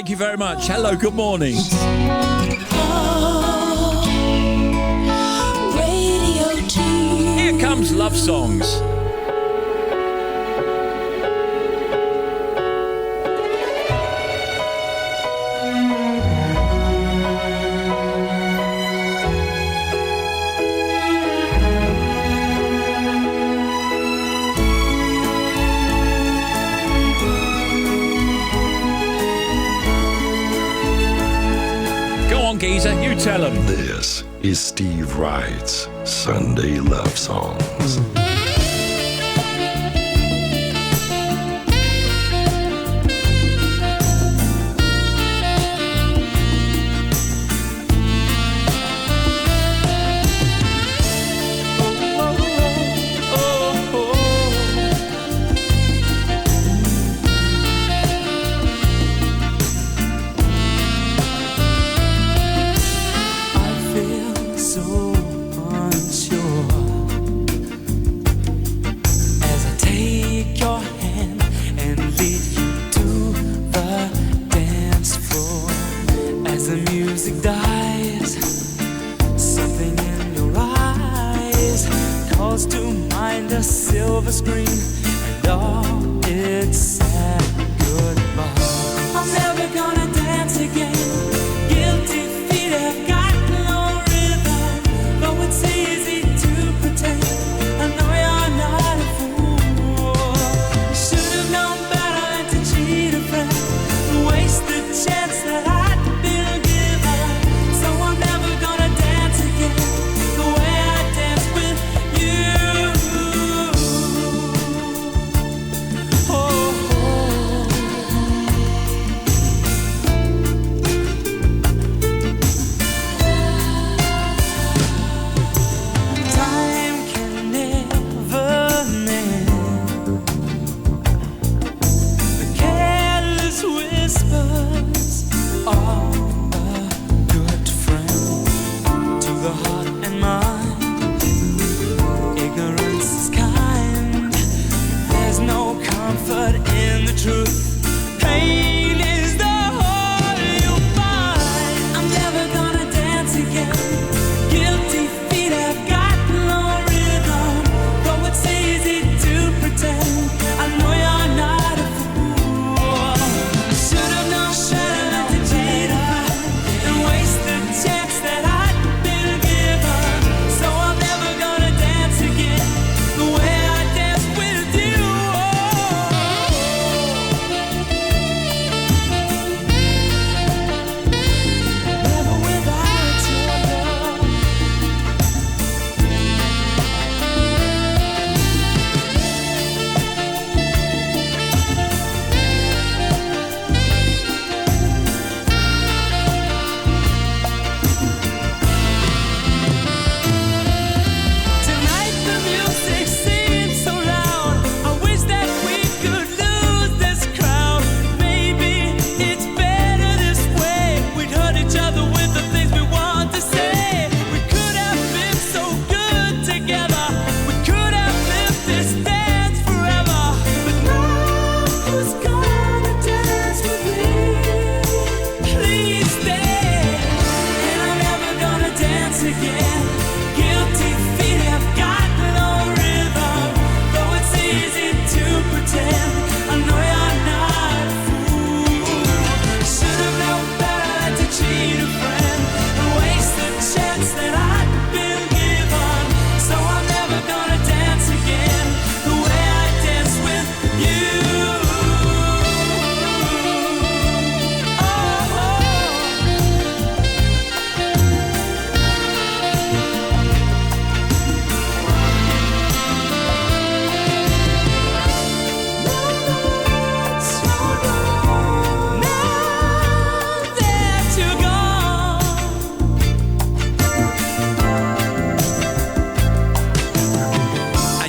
Thank you very much. Hello, good morning. Here comes Love Songs. Geezer, you tell him. This is Steve Wright's Sunday Love Songs.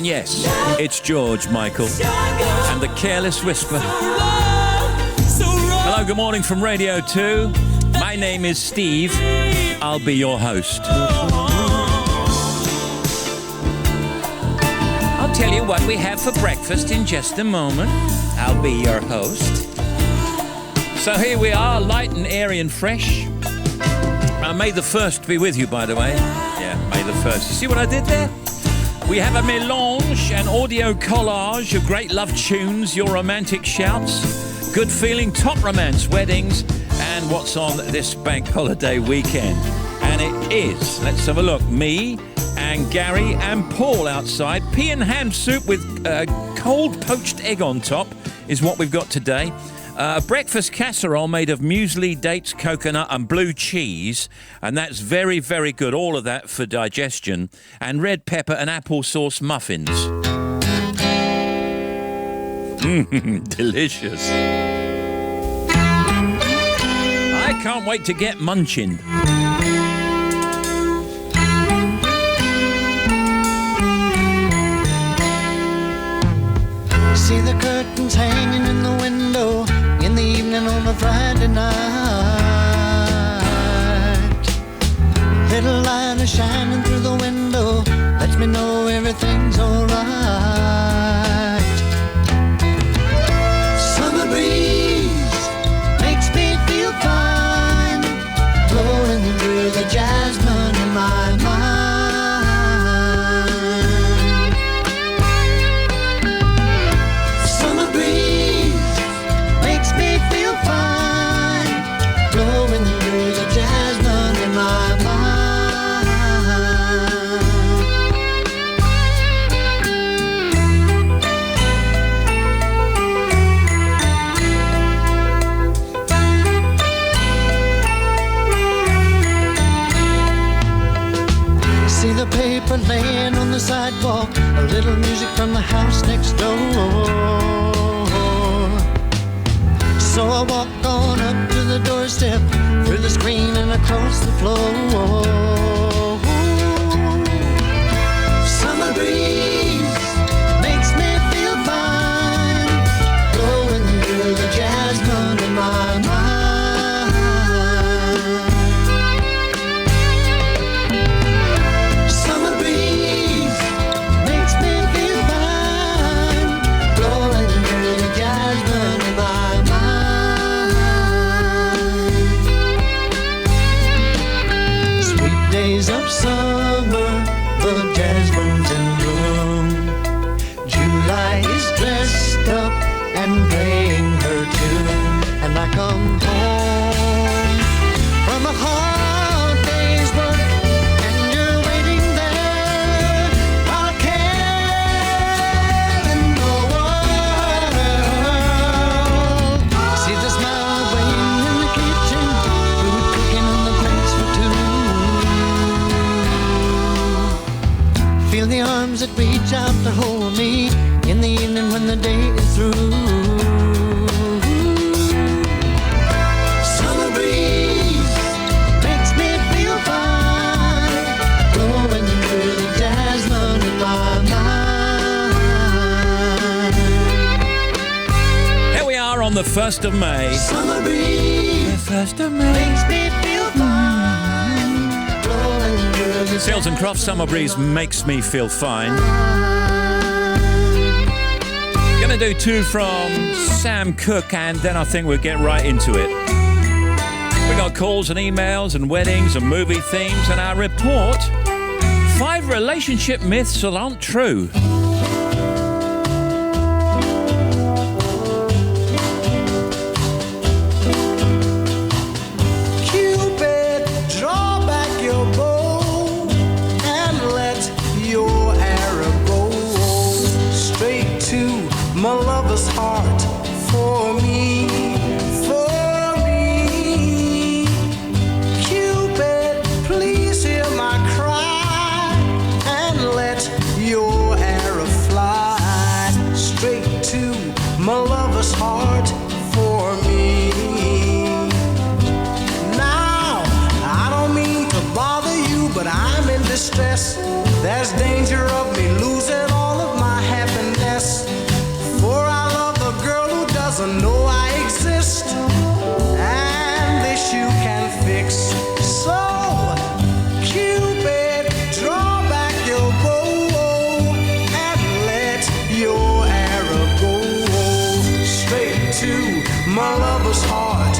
Yes, it's George Michael and the Careless Whisper. Hello, good morning from Radio 2. My name is Steve. I'll be your host. I'll tell you what we have for breakfast in just a moment. I'll be your host. So here we are, light and airy and fresh. May the 1st be with you, by the way. Yeah, May the 1st. You see what I did there? We have a melange, an audio collage of great love tunes, your romantic shouts, good feeling, top romance, weddings, and what's on this bank holiday weekend. And it is, let's have a look, me and Gary and Paul outside. Pea and ham soup with cold poached egg on top is what we've got today. A breakfast casserole made of muesli, dates, coconut and blue cheese. And that's very, very good. All of that for digestion. And red pepper and applesauce muffins. Delicious. I can't wait to get munching. See the curtains hanging in the window in the evening on a Friday night. Little light is shining through the window, lets me know everything's alright. Summer breeze makes me feel fine, blowing through the jasmine in my mind. Paper laying on the sidewalk, a little music from the house next door. So I walk on up to the doorstep, through the screen and across the floor. Summer breeze makes me feel fine, blowing through the jasmine in my mind. Of summer, the jasmine's in bloom. July is dressed up and playing her tune. And I come home from a hard day's work, and you're waiting there while carrying the world. See the smile waiting in the kitchen, food cooking on the plates for two. Feel the arms that reach out to hold me in the evening when the day is through. Summer breeze makes me feel fine, blowing through the jasmine in my mind. Here we are on the 1st of May. Summer breeze, The 1st of May makes me feel fine, blowing through the Seals and Crofts, Summer Breeze makes me feel fine. Gonna do 2 from Sam Cooke, and then I think we'll get right into it. We got calls and emails and weddings and movie themes, and our report: 5 relationship myths that aren't true. My lover's heart for me, for me. Cupid, please hear my cry and let your arrow fly straight to my lover's heart for me. Now, I don't mean to bother you, but I'm in distress. There's danger of me losing all of my happiness. For I love a girl who doesn't know I exist, and this you can fix. So, Cupid, draw back your bow and let your arrow go straight to my lover's heart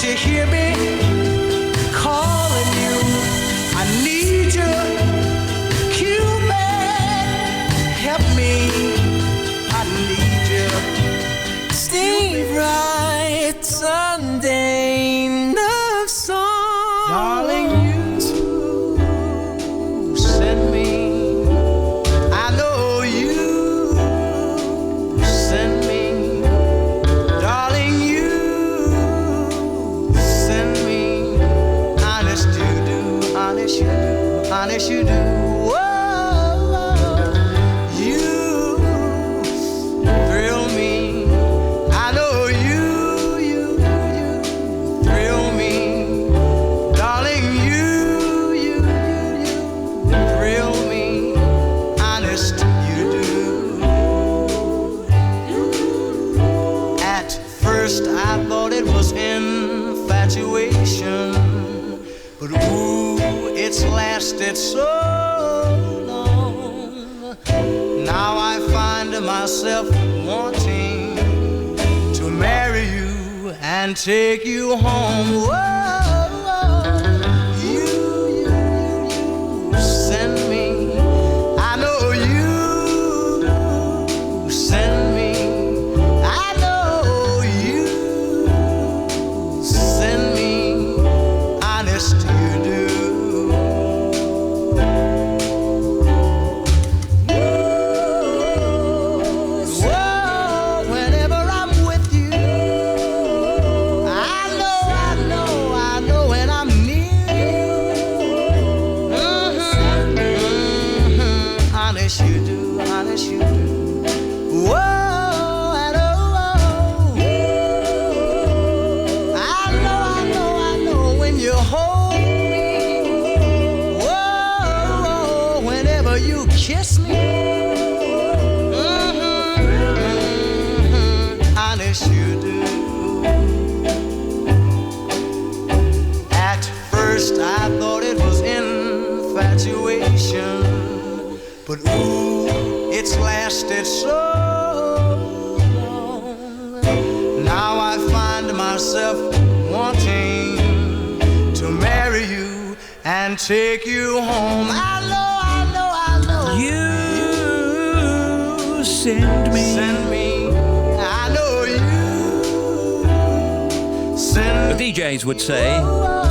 Don't you hear me calling you? I need you, Cupid, help me. I need you. Steve Wright, Sunday love song. Darling, you send me. I know you send me. Darling, you send me. Honest you do, honest you do, honest you do. Whoa, you thrill me. I know you thrill me. Darling, you thrill me. Honest you do. At first I thought it was infatuation, but ooh, it's lasted so long. Now I find myself wanting to marry you and take you home. Whoa, you send me. I know you send me. I know you send me. Honest you do. Whoa, whenever I'm with you, I know when I'm near you. Honest you do, honest you do. Whoa, and oh, I know when you hold me. Whoa, whenever you kiss me. Honest you do. At first I thought it was infatuation, but ooh, it's lasted so long. Now I find myself wanting to marry you and take you home. I know. You send me. Send me. I know you send The DJs would say,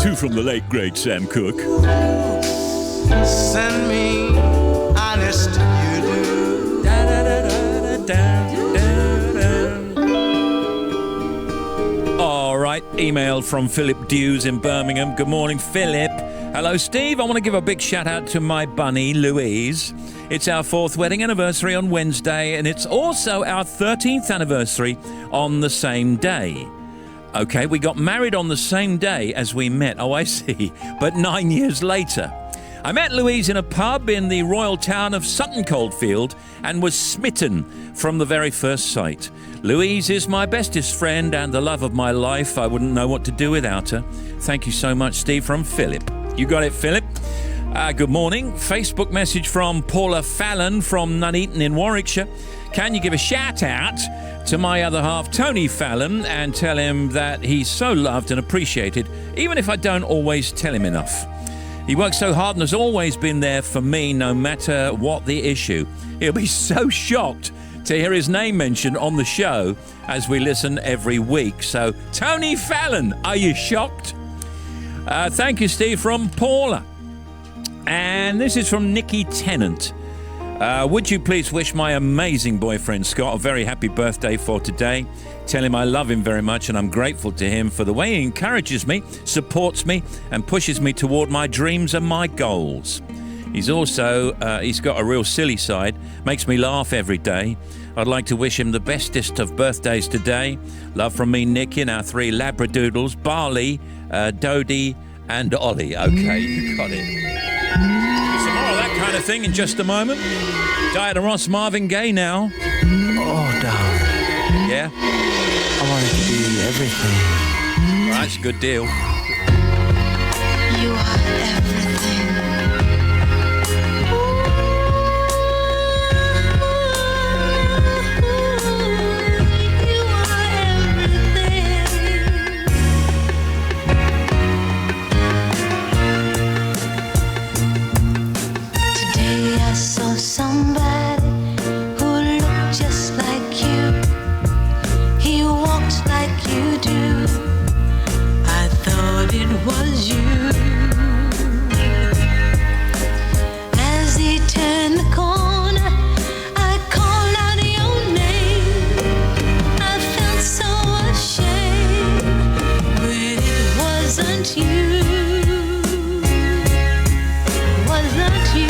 two from the late great Sam Cooke. Send me. Honest you do. All right, email from Philip Dews in Birmingham. Good morning, Philip. Hello, Steve. I want to give a big shout out to my bunny, Louise. It's our 4th wedding anniversary on Wednesday, and it's also our 13th anniversary on the same day. Okay, we got married on the same day as we met. Oh, I see. But 9 years later. I met Louise in a pub in the royal town of Sutton Coldfield and was smitten from the very first sight. Louise is my bestest friend and the love of my life. I wouldn't know what to do without her. Thank you so much, Steve, from Philip. You got it, Philip. Good morning. Facebook message from Paula Fallon from Nuneaton in Warwickshire. Can you give a shout out to my other half, Tony Fallon, and tell him that he's so loved and appreciated, even if I don't always tell him enough. He works so hard and has always been there for me no matter what the issue. He'll be so shocked to hear his name mentioned on the show as we listen every week. So, Tony Fallon, are you shocked? Thank you, Steve, from Paula. And this is from Nikki Tennant. Would you please wish my amazing boyfriend Scott a very happy birthday for today? Tell him I love him very much and I'm grateful to him for the way he encourages me, supports me and pushes me toward my dreams and my goals. He's also, he's got a real silly side, makes me laugh every day. I'd like to wish him the bestest of birthdays today. Love from me, Nicky, and our 3 Labradoodles, Barley, Dodie and Ollie. Okay, you got it. Some more of that kind of thing in just a moment. Diana Ross, Marvin Gaye now. Oh, darling. Yeah? I want it to be everything. Well, that's a good deal. You are everything. You are everything. was you. As he turned the corner, I called out your name. I felt so ashamed, but it wasn't you. Wasn't you?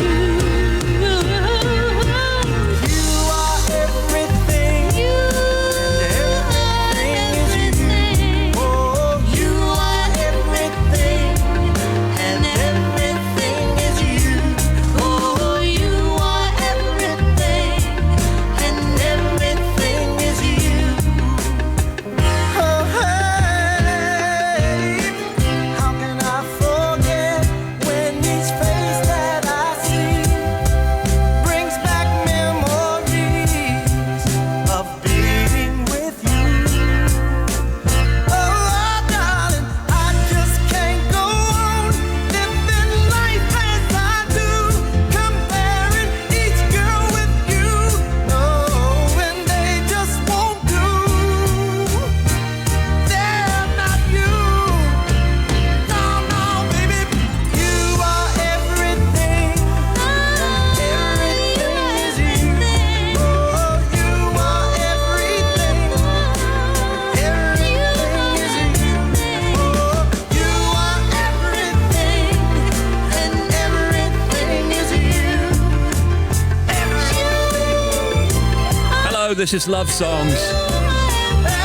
This is Love Songs.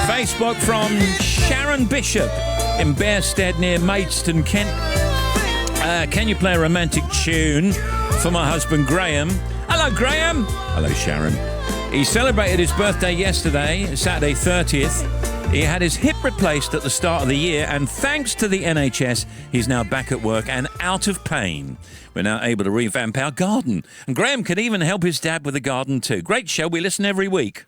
Facebook from Sharon Bishop in Bearstead near Maidstone, Kent. Can you play a romantic tune for my husband Graham? Hello, Graham. Hello, Sharon. He celebrated his birthday yesterday, Saturday 30th. He had his hip replaced at the start of the year, and thanks to the NHS, he's now back at work and out of pain. We're now able to revamp our garden. And Graham can even help his dad with the garden too. Great show. We listen every week.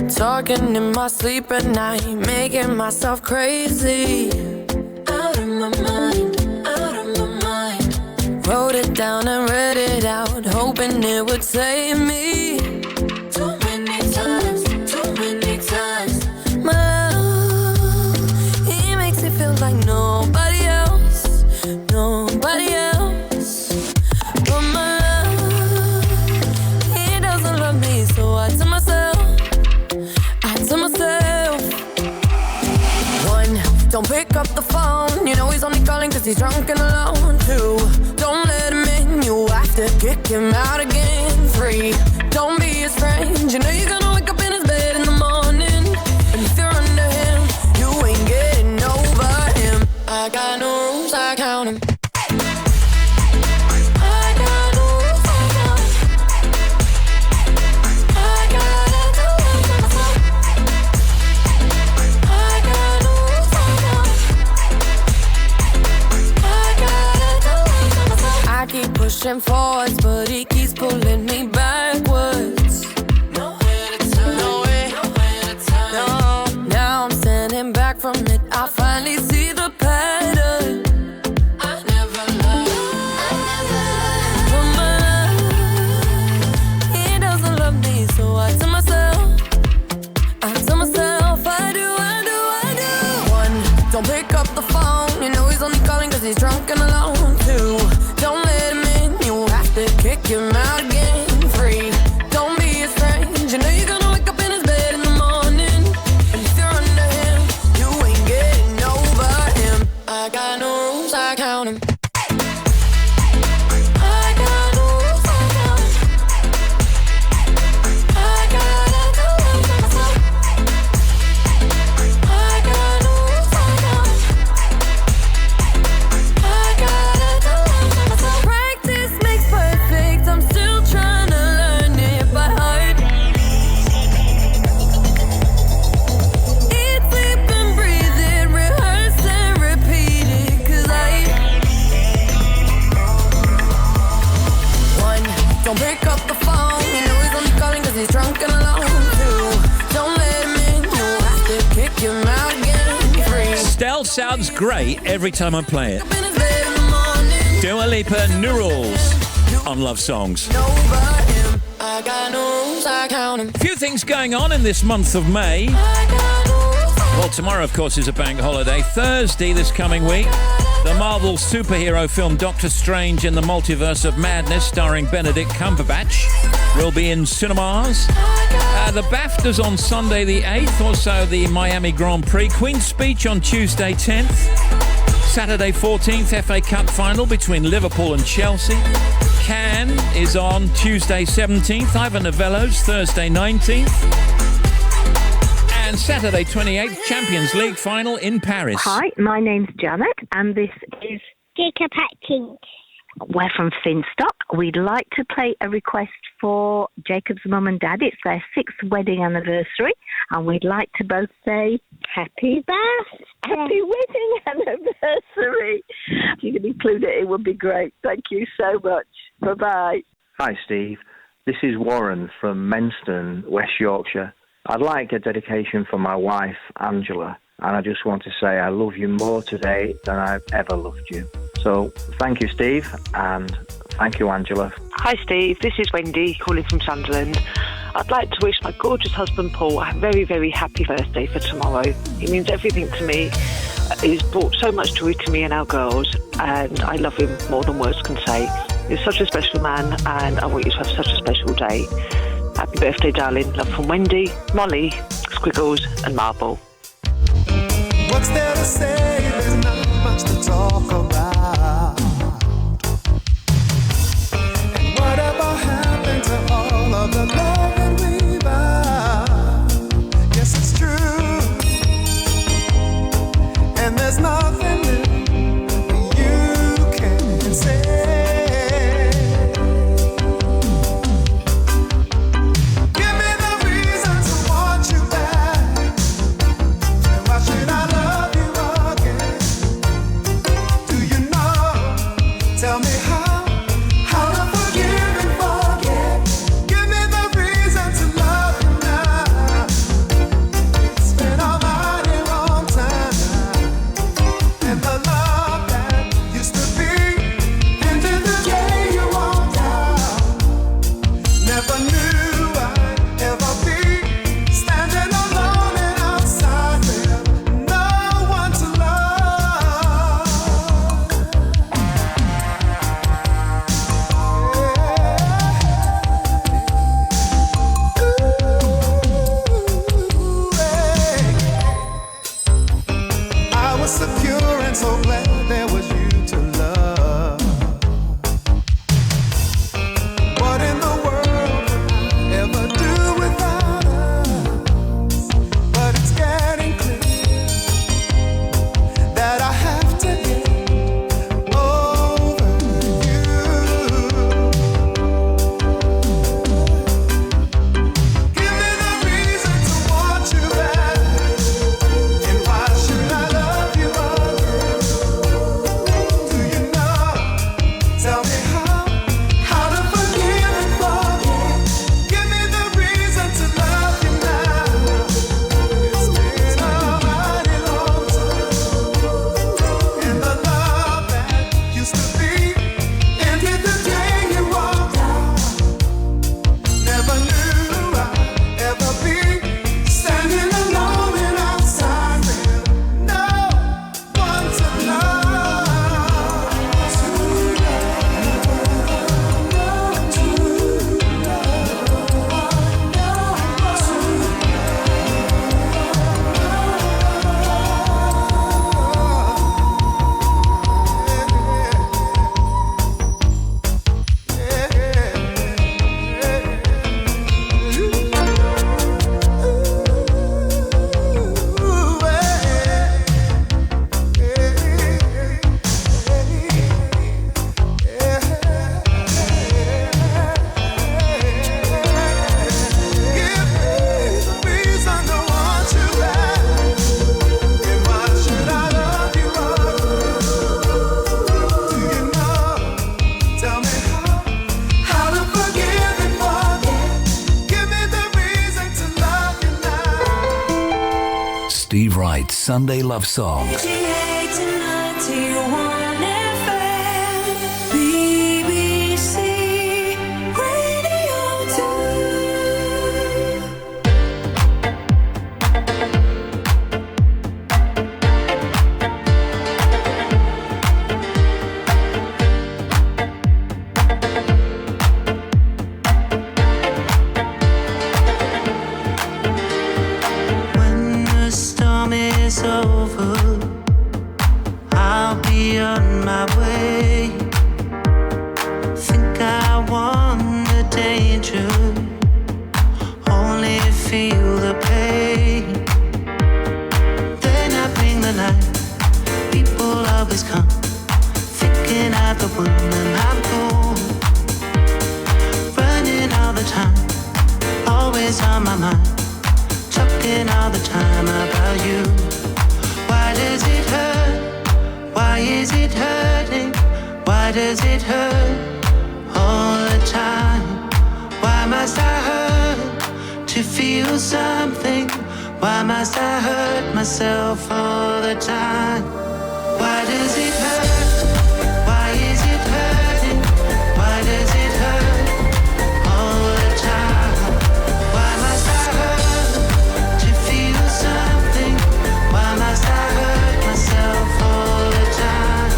Talking in my sleep at night, making myself crazy. Out of my mind, out of my mind. Wrote it down and read it out, hoping it would save me. Too many times, too many times. My love, he makes me feel like nobody else, nobody else. But my love, he doesn't love me, so I tell myself, one, don't pick up the phone. You know he's only calling cause he's drunk and alone. Two, don't let him in. You have to kick him out again. Three, don't be his friend. You know you're gonna wake up in his bed in the morning. And if you're under him, you ain't getting over him. I got no rules, I count him. I keep pushing forwards, but he keeps pulling me backwards. Nowhere to turn, nowhere to turn. No. Now I'm standing back from it. I finally see the pattern. I never loved. But my love, he doesn't love me, so I tell myself, I do. One, don't pick up the phone. You know he's only calling cause he's drunk and alone. Two, don't let him in, you have to kick him out again. Three, don't be his friend. You know you're gonna wake up in his bed in the morning. And if you're under him, you ain't getting over him. I got no rules, I count him. Stell sounds great every time I play it. Dua Lipa, New Rules on Love Songs. I got no rules. I count 'em. A few things going on in this month of May. Well, tomorrow, of course, is a bank holiday. Thursday this coming week, the Marvel superhero film Doctor Strange in the Multiverse of Madness, starring Benedict Cumberbatch, will be in cinemas. The BAFTAs on Sunday the 8th, also the Miami Grand Prix. Queen's Speech on Tuesday 10th. Saturday 14th, FA Cup final between Liverpool and Chelsea. Cannes is on Tuesday 17th. Ivan Novello's Thursday 19th. And Saturday 28th, Champions League final in Paris. Hi, my name's Janet, and this is Jacob Atkins. we're from Finstock. We'd like to play a request for Jacob's mum and dad. It's their 6th wedding anniversary, and we'd like to both say happy wedding anniversary. If you could include it, it would be great. Thank you so much. Bye-bye. Hi, Steve. This is Warren from Menston, West Yorkshire. I'd like a dedication for my wife, Angela, and I just want to say I love you more today than I've ever loved you. So thank you, Steve, and thank you, Angela. Hi, Steve. This is Wendy calling from Sunderland. I'd like to wish my gorgeous husband, Paul, a very, very happy birthday for tomorrow. He means everything to me. He's brought so much joy to me and our girls, and I love him more than words can say. He's such a special man, and I want you to have such a special day. Happy birthday, darling. Love from Wendy, Molly, Squiggles, and Marble. What's there to say? There's not much to talk about. And whatever happened to all of the love that we vowed? Yes, it's true. And there's nothing that you can say. Steve Wright's Sunday Love Songs. feel the pain. Then I bring the light. People always come, thinking I'm the one and I'm cool. Running all the time, always on my mind. Talking all the time about you. Why does it hurt? Why is it hurting? Why does it hurt all the time? Why must I hurt to feel something? Why must I hurt myself all the time? Why does it hurt? Why is it hurting? Why does it hurt all the time? Why must I hurt to feel something? Why must I hurt myself all the time?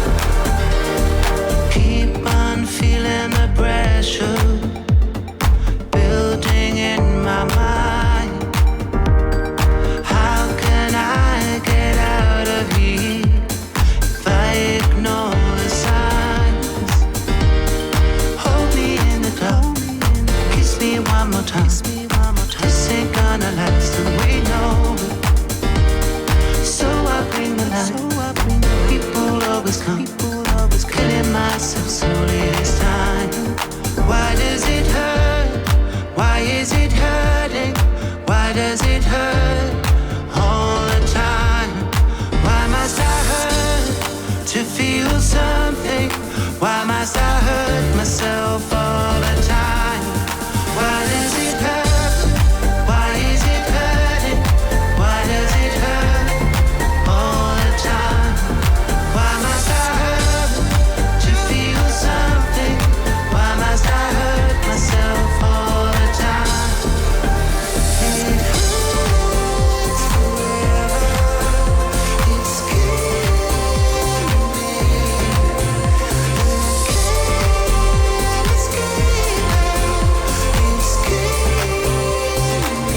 Keep on feeling the pressure building in my mind. How can I get out of here if I ignore the signs? Hold me in the dark, kiss me one more time. This ain't gonna last, and we know it. So I bring the light. People always come, killing myself slowly this time. Why does it hurt? Why is it hurting? Why does it hurt all the time? Why must I hurt to feel something? Why must I hurt myself all the time? Why does it hurt? Why is it hurting? Why does it hurt all the time? Why must I hurt to feel something? Why must I hurt myself all the time? It hurts forever. It's killing me. Can't escape now. It's killing me.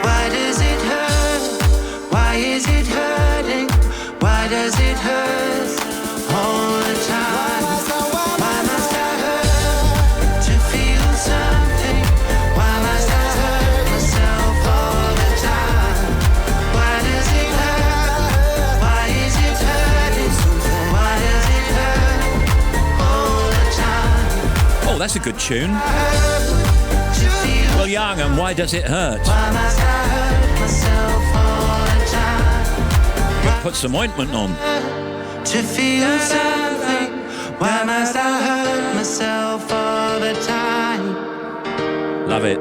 Why does it hurt? Why is it hurting? Why does it hurt all the time? Why must I hurt to feel something? Why must I hurt myself all the time? Why does it hurt? Why is it hurting? Why does it hurt all the time? Oh, that's a good tune. To feel Well, Young and Why Does It Hurt? why must I hurt myself all the time? Put some ointment on. To feel something, why must I hurt myself all the time? Love it.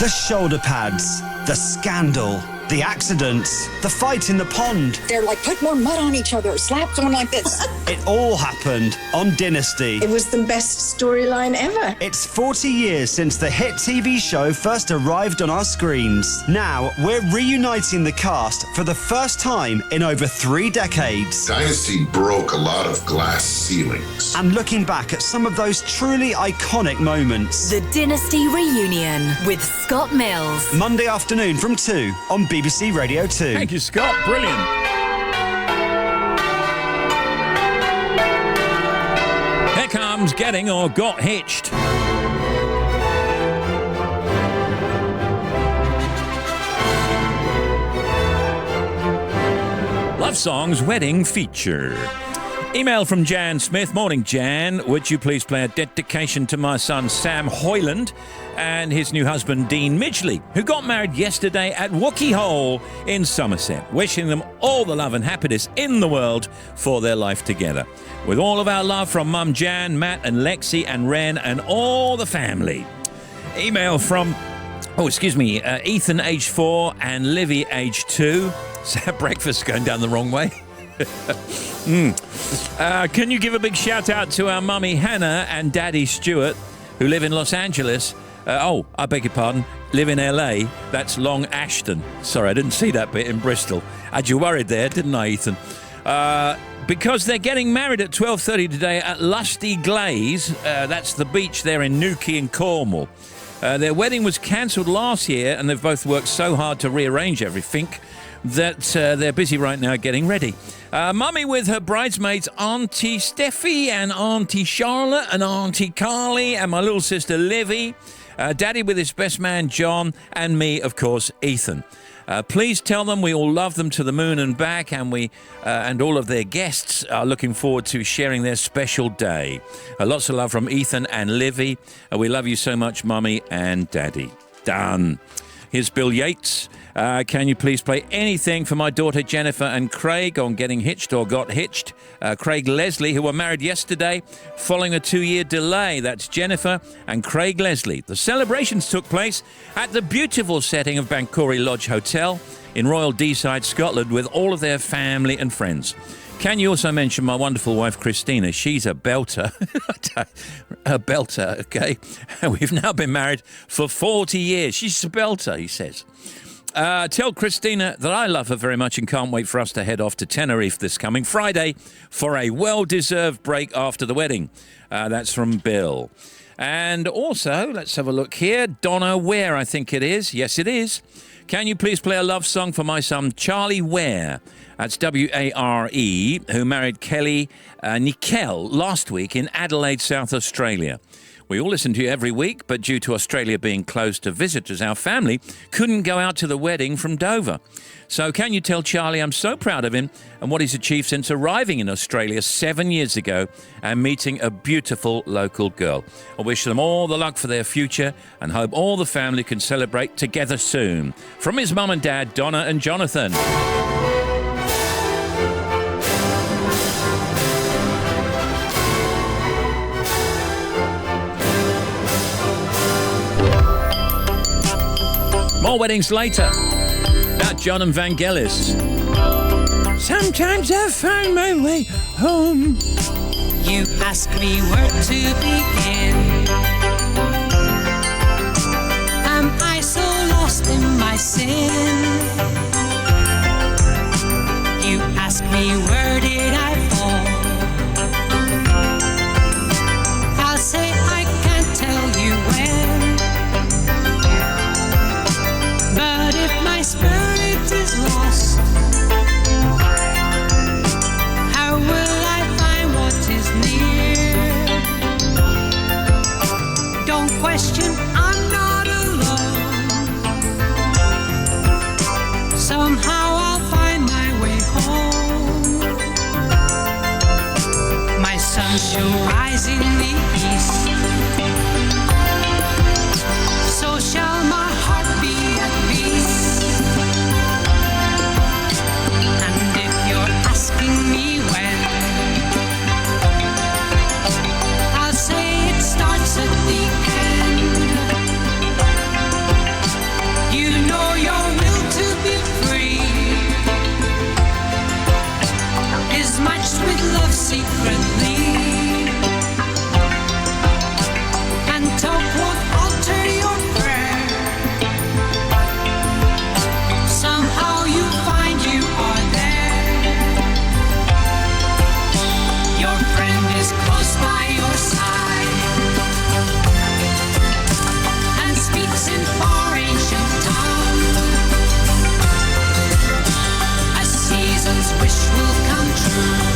The shoulder pads, the scandal, the accidents, the fight in the pond. They're like, put more mud on each other, slap someone like this. It all happened on Dynasty. It was the best storyline ever. It's 40 years since the hit TV show first arrived on our screens. Now, we're reuniting the cast for the first time in over 3 decades. Dynasty broke a lot of glass ceilings. And looking back at some of those truly iconic moments. The Dynasty Reunion with Scott Mills. Monday afternoon from 2 on BBC Radio 2. Thank you, Scott. Brilliant. Here comes Getting or Got Hitched. Love Songs Wedding Feature. Email from Jan Smith. Morning, Jan. Would you please play a dedication to my son Sam Hoyland and his new husband Dean Midgley, who got married yesterday at Wookey Hole in Somerset. Wishing them all the love and happiness in the world for their life together. With all of our love from Mum Jan, Matt and Lexi and Ren and all the family. Email from, Ethan, age 4 and Livy, age 2. So breakfast going down the wrong way. Can you give a big shout out to our mummy Hannah and daddy Stuart, who live in Los Angeles? I beg your pardon, live in LA. That's Long Ashton. Sorry, I didn't see that bit in Bristol. Had you worried there, didn't I, Ethan? Because they're getting married at 12:30 today at Lusty Glaze. That's the beach there in Newquay in Cornwall. Their wedding was cancelled last year, and they've both worked so hard to rearrange everything. that they're busy right now getting ready. Mummy with her bridesmaids, Auntie Steffi and Auntie Charlotte and Auntie Carly and my little sister Livy. Daddy with his best man John, and me, of course, Ethan. Please tell them we all love them to the moon and back, and we and all of their guests are looking forward to sharing their special day. Lots of love from Ethan and Livy. We love you so much, Mummy and Daddy. Done. Here's Bill Yates. Can you please play anything for my daughter Jennifer and Craig on Getting Hitched or Got Hitched? Craig Leslie, who were married yesterday following a 2-year delay. That's Jennifer and Craig Leslie. The celebrations took place at the beautiful setting of Banchory Lodge Hotel in Royal Deeside, Scotland, with all of their family and friends. Can you also mention my wonderful wife, Christina? She's a belter. A belter, okay? We've now been married for 40 years. She's a belter, he says. Tell Christina that I love her very much and can't wait for us to head off to Tenerife this coming Friday for a well-deserved break after the wedding. That's from Bill. And also, let's have a look here. Donna Ware, I think it is. Yes, it is. Can you please play a love song for my son, Charlie Ware? That's W-A-R-E, who married Kelly Nickel last week in Adelaide, South Australia. We all listen to you every week, but due to Australia being closed to visitors, our family couldn't go out to the wedding from Dover. So can you tell Charlie I'm so proud of him and what he's achieved since arriving in Australia 7 years ago and meeting a beautiful local girl. I wish them all the luck for their future and hope all the family can celebrate together soon. From his mum and dad, Donna and Jonathan. More weddings later. Now John and Vangelis. Sometimes I find my way home. You ask me where to begin. Am I so lost in my sin? You ask me where did I fall? I'll say I can't tell you when. But if my spirit is lost, how will I find what is near? Don't question, I'm not alone. Somehow I'll find my way home. My sun shall rise in the east, so shall my heart be at peace. And if you're asking me when, I'll say it starts at the end. You know your will to be free is matched with love secretly, and talk won't alter your prayer. Somehow you find you are there. Your friend is close by your side and speaks in far ancient tongue. A season's wish will come true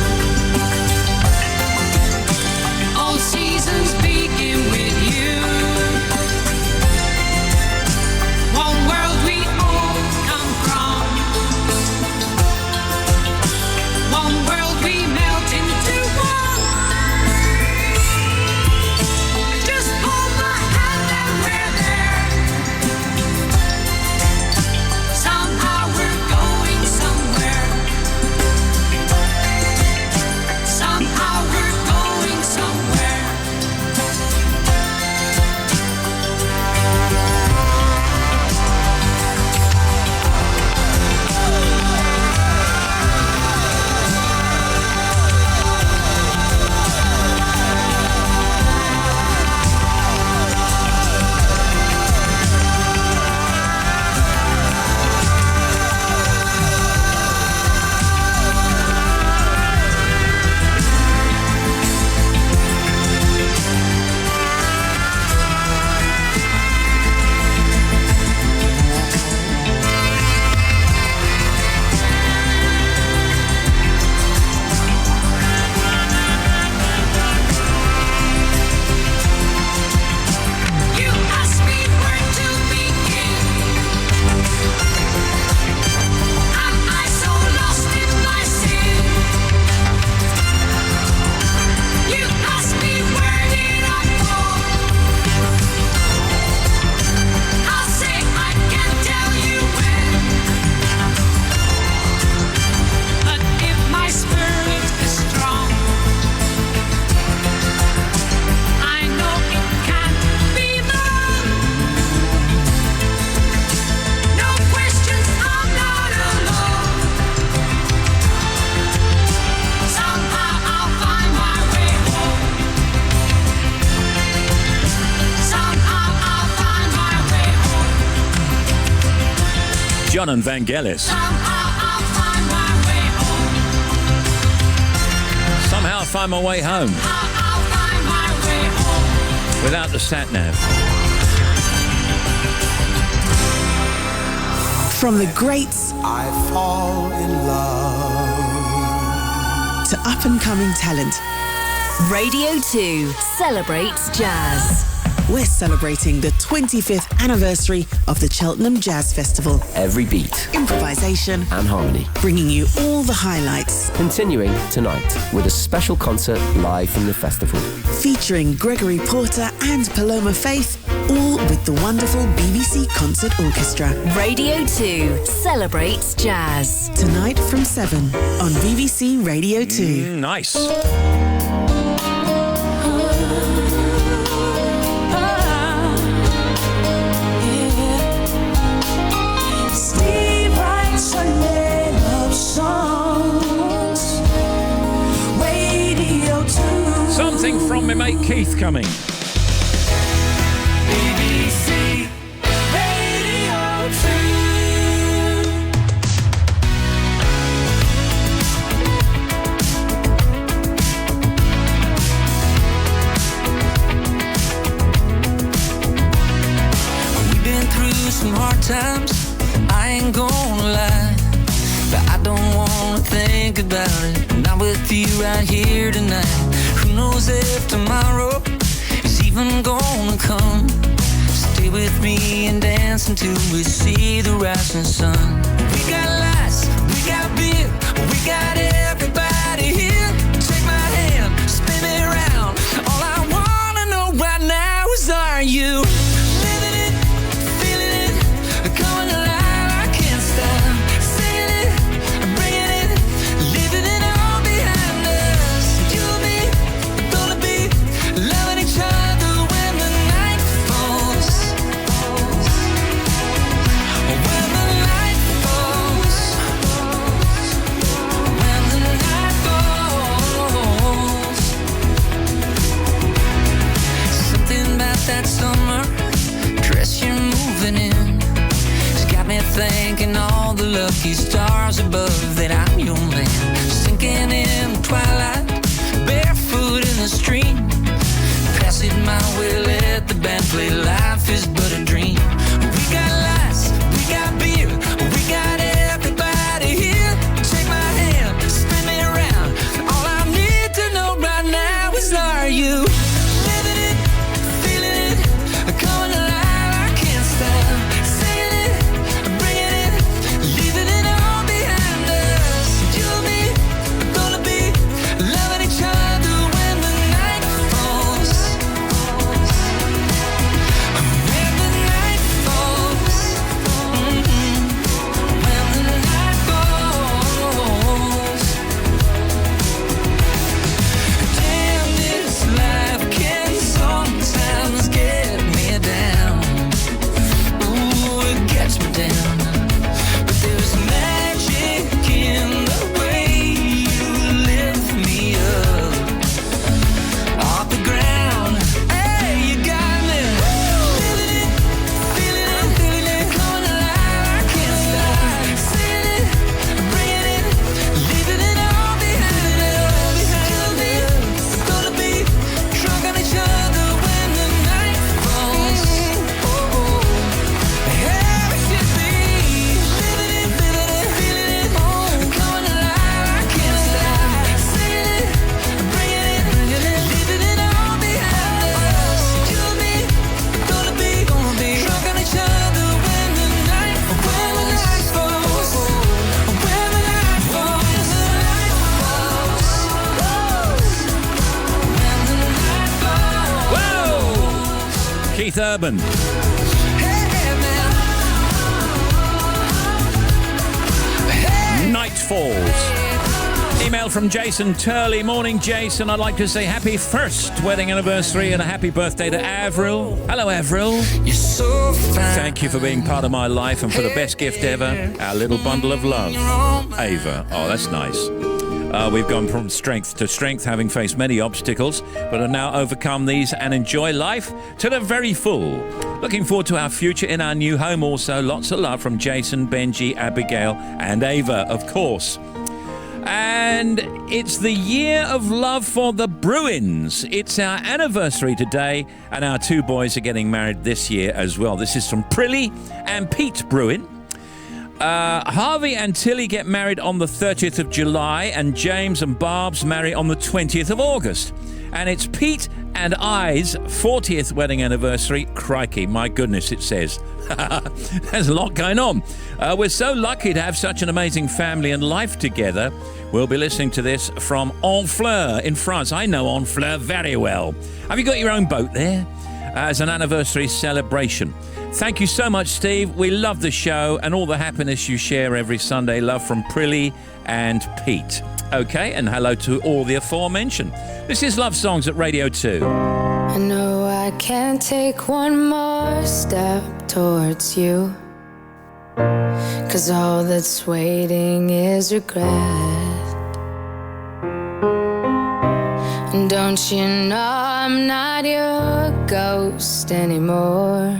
John and Vangelis. Somehow I find my way home. Without the sat-nav. From the greats I fall in love to up-and-coming talent, Radio 2 celebrates jazz. we're celebrating the 25th anniversary of the Cheltenham Jazz Festival. Every beat, Improvisation and harmony. bringing you all the highlights. Continuing tonight with a special concert live from the festival. Featuring Gregory Porter and Paloma Faith, all with the wonderful BBC Concert Orchestra. Radio 2 celebrates jazz. Tonight from 7 on BBC Radio 2. Nice. Steve Wright, Sunday love songs. Radio 2. Something from my mate Keith coming. BBC Radio 2. We've been through some hard times, I ain't gonna lie, but I don't wanna think about it. Not with you right here tonight. Who knows if tomorrow is even gonna come? Stay with me and dance until we see the rising sun. We got lights, we got beer, we got everybody here. Take my hand, spin me around. All I wanna know right now is, are you living it, feeling it, coming alive? I can't stop singing it, bringing it, leaving it all behind us. You and me are gonna be loving each other when the night falls. When the night falls. When the night falls. Something about that summer dress you're moving in has got me thinking all the lucky stars above that I'm your man. Sinking in the twilight, barefoot in the stream. Pass it my way, let the band play. Life is but a dream. We got lights, we got beer, we got everybody here. Take my hand, spin me around. All I need to know right now is, are you living it, feeling it, coming alive? I can't stop singing it, bringing it, leaving it all behind us. You and me are gonna be loving each other when the night falls. When the night falls. When the night falls. Damn, this life can sometimes get me down. Ooh, it gets me down. But there's magic in the way you lift me up off the ground. Hey, you got me living it, feeling it, coming alive. I can't stop singing it, bringing it, leaving it all behind us. We're gonna be drunk on each other when the night falls. Yeah, we should be living it, feeling it, coming alive. I can't stop singing it, bringing it, leaving it all behind us. You and me are gonna be drunk on each other when the night falls. When the night falls. When the night falls. Whoa! Keith Urban. Night Falls. Email from Jason Turley. Morning, Jason. I'd like to say happy first wedding anniversary and a happy birthday to Avril. Hello, Avril. You're so fine. Thank you for being part of my life and for the best gift ever, our little bundle of love. Ava. Oh, that's nice. We've gone from strength to strength, having faced many obstacles, but have now overcome these and enjoy life to the very full. Looking forward to our future in our new home also. Lots of love from Jason, Benji, Abigail, and Ava, of course. And it's the year of love for the Bruins. It's our anniversary today, and our two boys are getting married this year as well. This is from Prilly and Pete Bruin. Harvey and Tilly get married on the 30th of July, and James and Barb's marry on the 20th of August. And it's Pete and I's 40th wedding anniversary. Crikey, my goodness, it says. There's a lot going on. We're so lucky to have such an amazing family and life together. We'll be listening to this from Honfleur in France. I know Honfleur very well. Have you got your own boat there? As an anniversary celebration. Thank you so much, Steve. We love the show and all the happiness you share every Sunday. Love from Prilly and Pete. Okay, and hello to all the aforementioned. This is Love Songs at Radio 2. I know I can't take one more step towards you, 'cause all that's waiting is regret. And don't you know I'm not your ghost anymore?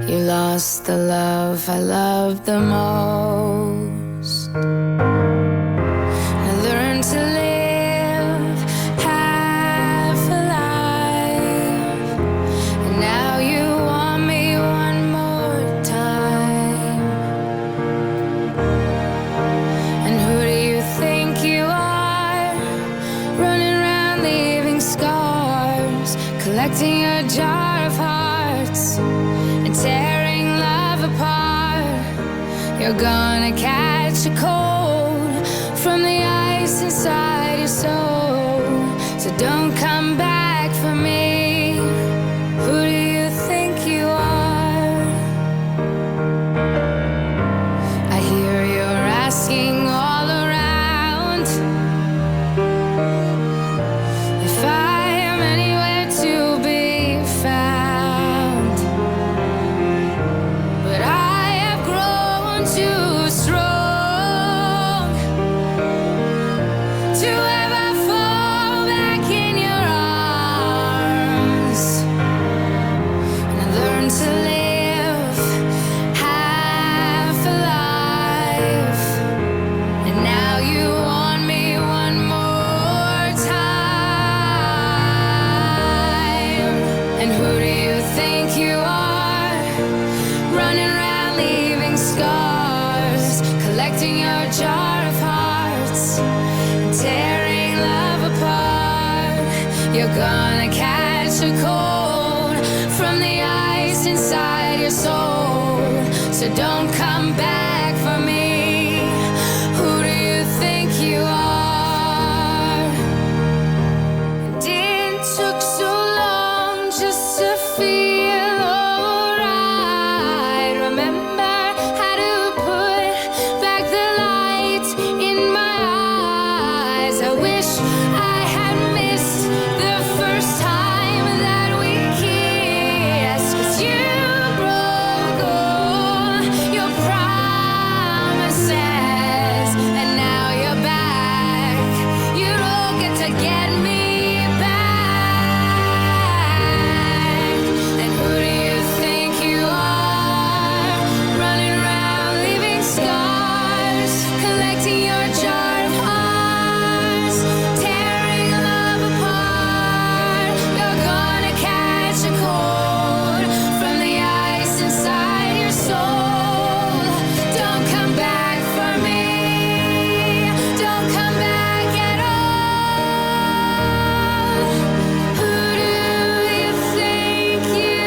You lost the love I loved the most. I learned to live half alive, and now you want me one more time. And who do you think you are, running around leaving scars, collecting a jar of hearts and tearing love apart? You're gonna catch a cold from the ice inside your soul, so don't come back for me. Who do you think you are? I hear you're asking all around if I am anywhere to be found, but I have grown too strong to ever fall back in your arms. And I learned to live half alive, and now you want me one more time. And who do you think you are, running around leaving scars, collecting your jar of hearts and tearing love apart? You're gonna catch a cold from the ice inside your soul, so don't come back for me. Who do you think you are? And it took so long just to feel alright. Remember how to put back the light in my eyes. I wish I had missed the first time that we kissed, 'cause you broke all your promises, and now you're back. You don't get to get me back. And who do you think you are, running around leaving scars, collecting your jar of hearts, tearing love apart? You're gonna catch a cold from the ice inside your soul. Don't come back for me. Don't come back at all. Who do you think you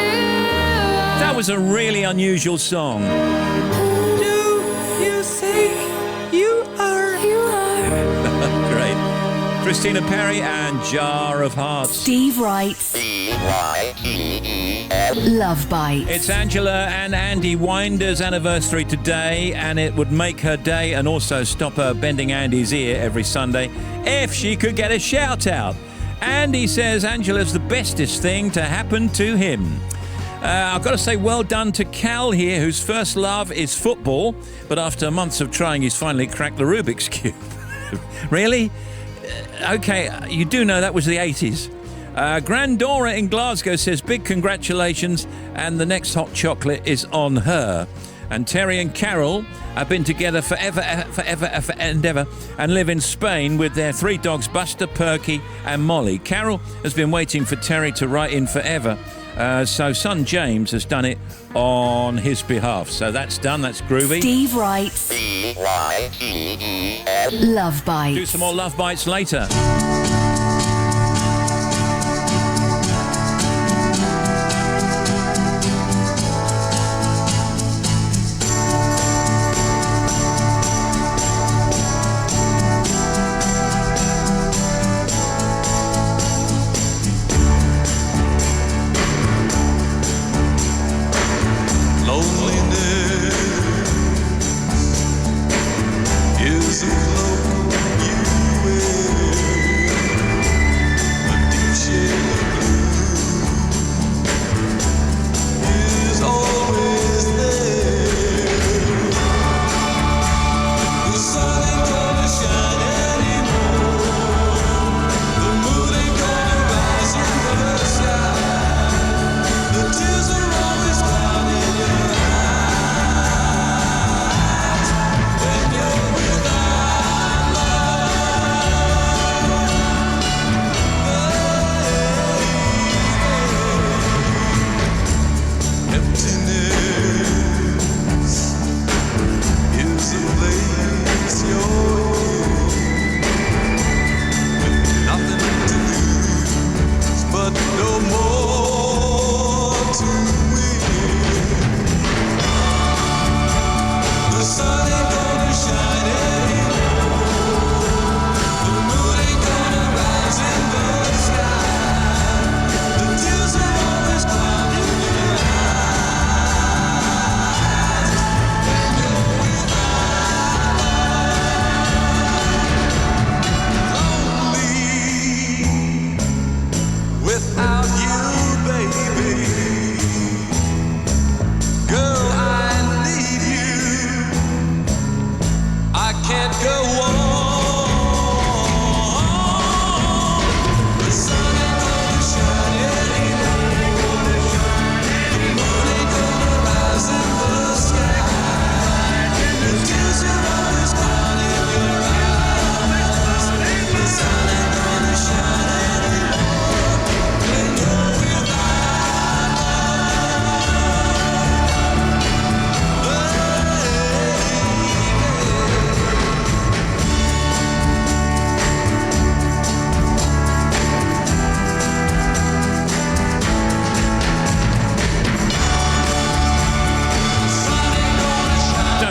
are? That was a really unusual song. Do you think you are? You are. Great. Christina Perry and Jar of Hearts. Steve Wright's Love Bite. It's Angela and Andy Winder's anniversary today, and it would make her day and also stop her bending Andy's ear every Sunday if she could get a shout out. Andy says Angela's the bestest thing to happen to him. I've got to say well done to Cal here, whose first love is football, but after months of trying, he's finally cracked the Rubik's Cube. Really? Okay, you do know that was the 80s. Grandora in Glasgow says, big congratulations, and the next hot chocolate is on her. And Terry and Carol have been together forever and ever, and live in Spain with their 3 dogs, Buster, Perky and Molly. Carol has been waiting for Terry to write in forever, so son James has done it on his behalf. So that's done, that's groovy. Steve Wright's Love Bites. Do some more Love Bites later.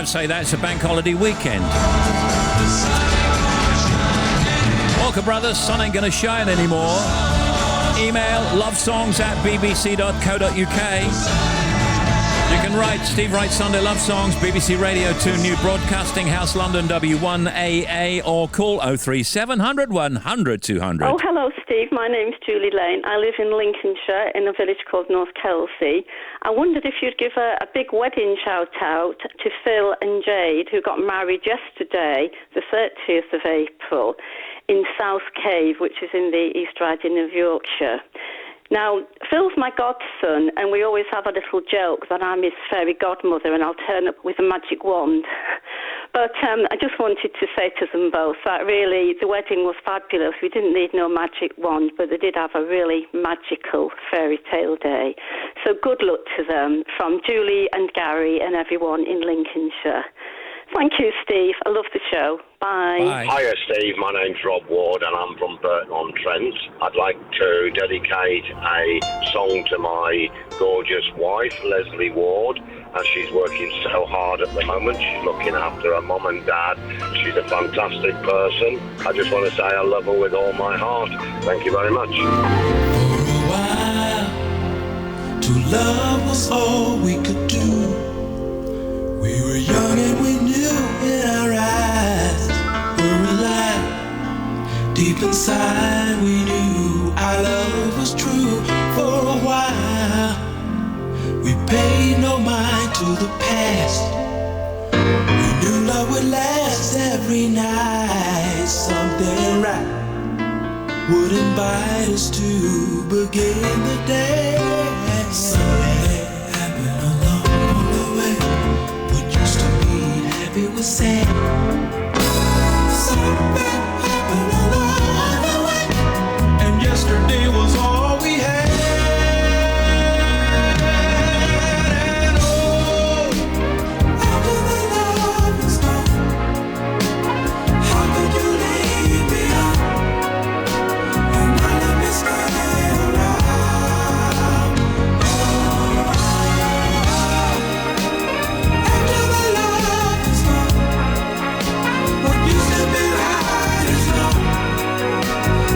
Say that it's a bank holiday weekend. Walker Brothers, sun ain't gonna shine anymore. Email lovesongs@bbc.co.uk. You can write Steve Wright Sunday Love Songs, BBC Radio 2 New Broadcasting House, London W1AA, or call 03700 100 200. Oh, hello, Steve. My name's Julie Lane. I live in Lincolnshire in a village called North Kelsey. I wondered if you'd give a big wedding shout-out to Phil and Jade, who got married yesterday, the 30th of April, in South Cave, which is in the East Riding of Yorkshire. Now, Phil's my godson, and we always have a little joke that I'm his fairy godmother and I'll turn up with a magic wand. But I just wanted to say to them both that really the wedding was fabulous. We didn't need no magic wand, but they did have a really magical fairy tale day. So good luck to them from Julie and Gary and everyone in Lincolnshire. Thank you, Steve. I love the show. Bye. Hiya, Steve. My name's Rob Ward, and I'm from Burton-on-Trent. I'd like to dedicate a song to my gorgeous wife, Leslie Ward, as she's working so hard at the moment. She's looking after her mum and dad. She's a fantastic person. I just want to say I love her with all my heart. Thank you very much. For a while, to love was all we could do. We were young and we knew in our eyes were alive. Deep inside we knew our love was true. For a while we paid no mind to the past. We knew love would last every night. Something right would invite us to begin the day. Something happened along the way. What used to be happy was sad. Something happened along the way, and yesterday was all we had. And oh, after the love was gone, how could you leave me on? And I let me stay around. After the love is gone, what used to be right is wrong.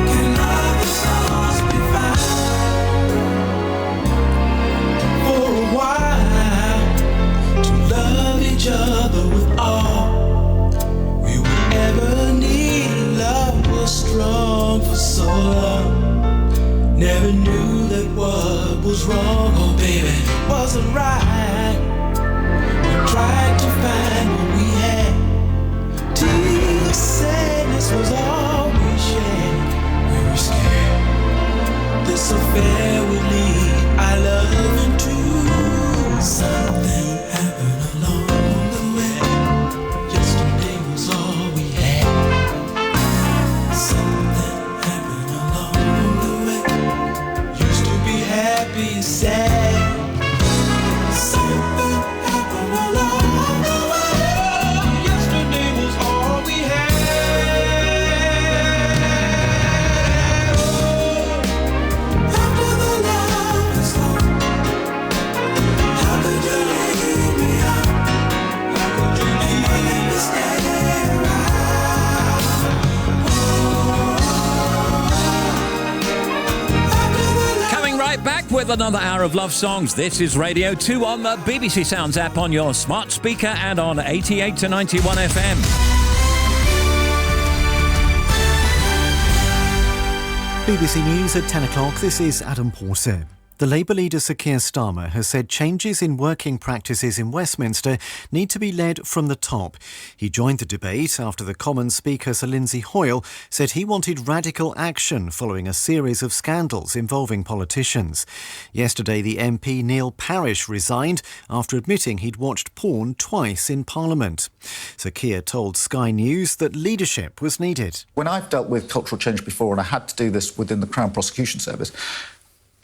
Can love the souls be found? For a while, to love each other with all we would ever need. Love was strong for so long. Never knew that what was wrong, oh baby, wasn't right. We tried to find what we had. Till sadness was all we shared. We were scared this affair would lead our love into something happened along the way. Yesterday was all we had. Something happened along the way. Used to be happy and sad. Something happened along the way. Yesterday was all we had. Oh, after the love is gone, how could you leave me out? How could you leave me stay around? Coming right back with another hour of love songs. This is Radio 2 on the BBC Sounds app, on your smart speaker, and on 88 to 91 FM. BBC News at 10 o'clock. This is Adam Porter. The Labour leader Sir Keir Starmer has said changes in working practices in Westminster need to be led from the top. He joined the debate after the Commons Speaker Sir Lindsay Hoyle said he wanted radical action following a series of scandals involving politicians. Yesterday, the MP Neil Parish resigned after admitting he'd watched porn twice in Parliament. Sir Keir told Sky News that leadership was needed. When I've dealt with cultural change before, and I had to do this within the Crown Prosecution Service,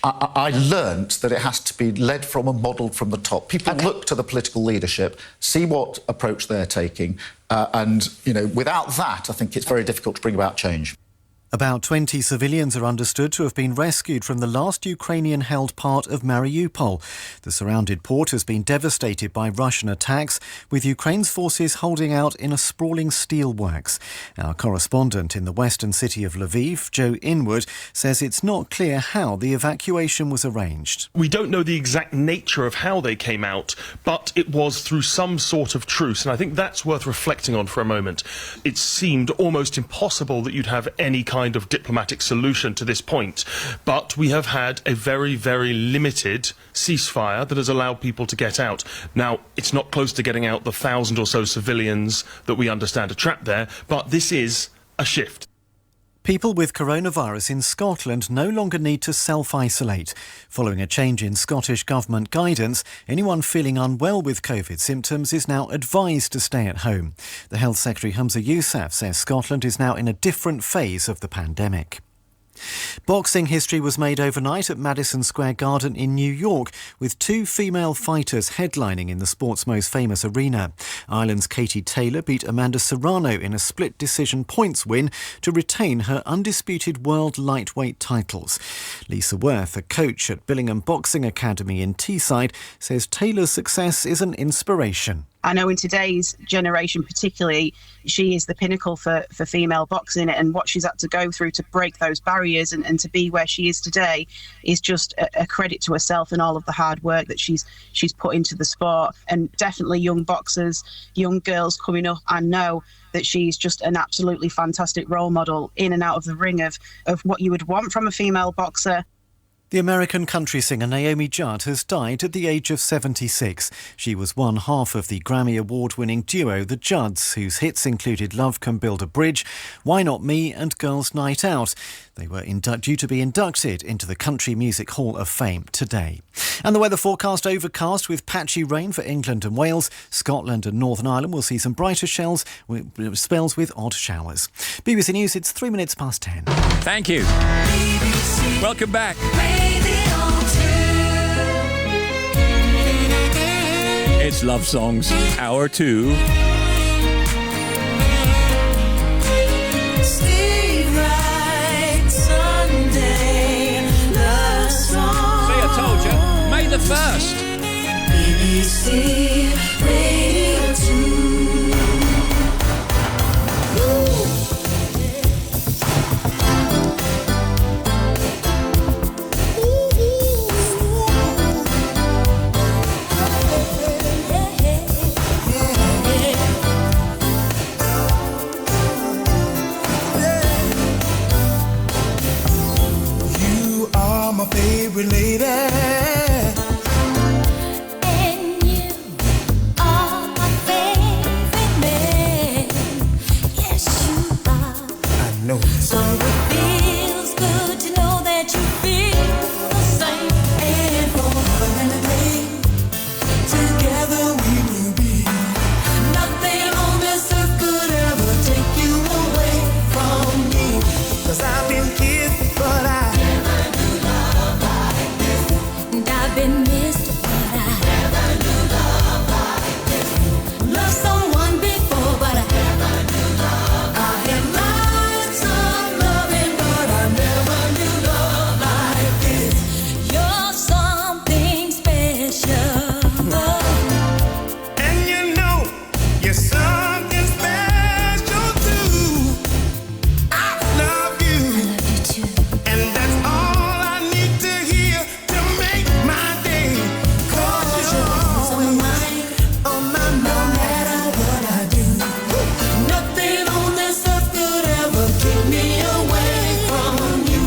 I learnt that it has to be led from and modelled from the top. People look to the political leadership, see what approach they're taking, and, without that, I think it's very difficult to bring about change. About 20 civilians are understood to have been rescued from the last Ukrainian-held part of Mariupol. The surrounded port has been devastated by Russian attacks, with Ukraine's forces holding out in a sprawling steelworks. Our correspondent in the western city of Lviv, Joe Inwood, says it's not clear how the evacuation was arranged. We don't know the exact nature of how they came out, but it was through some sort of truce, and I think that's worth reflecting on for a moment. It seemed almost impossible that you'd have any kind of diplomatic solution to this point, but we have had a very, very limited ceasefire that has allowed people to get out. Now, it's not close to getting out the 1,000 or so civilians that we understand are trapped there, but this is a shift. People with coronavirus in Scotland no longer need to self-isolate. Following a change in Scottish Government guidance, anyone feeling unwell with COVID symptoms is now advised to stay at home. The Health Secretary Humza Yousaf says Scotland is now in a different phase of the pandemic. Boxing history was made overnight at Madison Square Garden in New York, with two female fighters headlining in the sport's most famous arena. Ireland's Katie Taylor beat Amanda Serrano in a split decision points win to retain her undisputed world lightweight titles. Lisa Worth, a coach at Billingham Boxing Academy in Teesside, says Taylor's success is an inspiration. I know in today's generation particularly, she is the pinnacle for female boxing, and what she's had to go through to break those barriers and to be where she is today is just a credit to herself and all of the hard work that she's put into the sport. And definitely young boxers, young girls coming up, I know that she's just an absolutely fantastic role model in and out of the ring of what you would want from a female boxer. The American country singer Naomi Judd has died at the age of 76. She was one half of the Grammy Award-winning duo The Judds, whose hits included Love Can Build a Bridge, Why Not Me and Girls' Night Out. They were due to be inducted into the Country Music Hall of Fame today. And the weather forecast: overcast with patchy rain for England and Wales. Scotland and Northern Ireland will see some brighter spells with odd showers. BBC News, it's 3 minutes past 10. Thank you. Welcome back. It's Love Songs, Hour 2. Steve Wright, Sunday Love Songs. See, I told you. May the 1st. BBC Radio 2. My favorite lady, and you are my favorite man. Yes, you are. I know. So it feels good to know that you feel the same. And forever and a day, together we will be. Nothing on this earth could ever take you away from me. 'Cause I've been kissed, but I've been missed, but I never knew love like this. Loved someone before, but I never knew love. I had lots of loving, but I never knew love like this. You're something special, and you know you're something special too. I love you. I love you too. And that's all I need to hear to make my day. 'Cause you're On my mind, on my no mind. matter what I do, nothing on this earth could ever keep me away from you.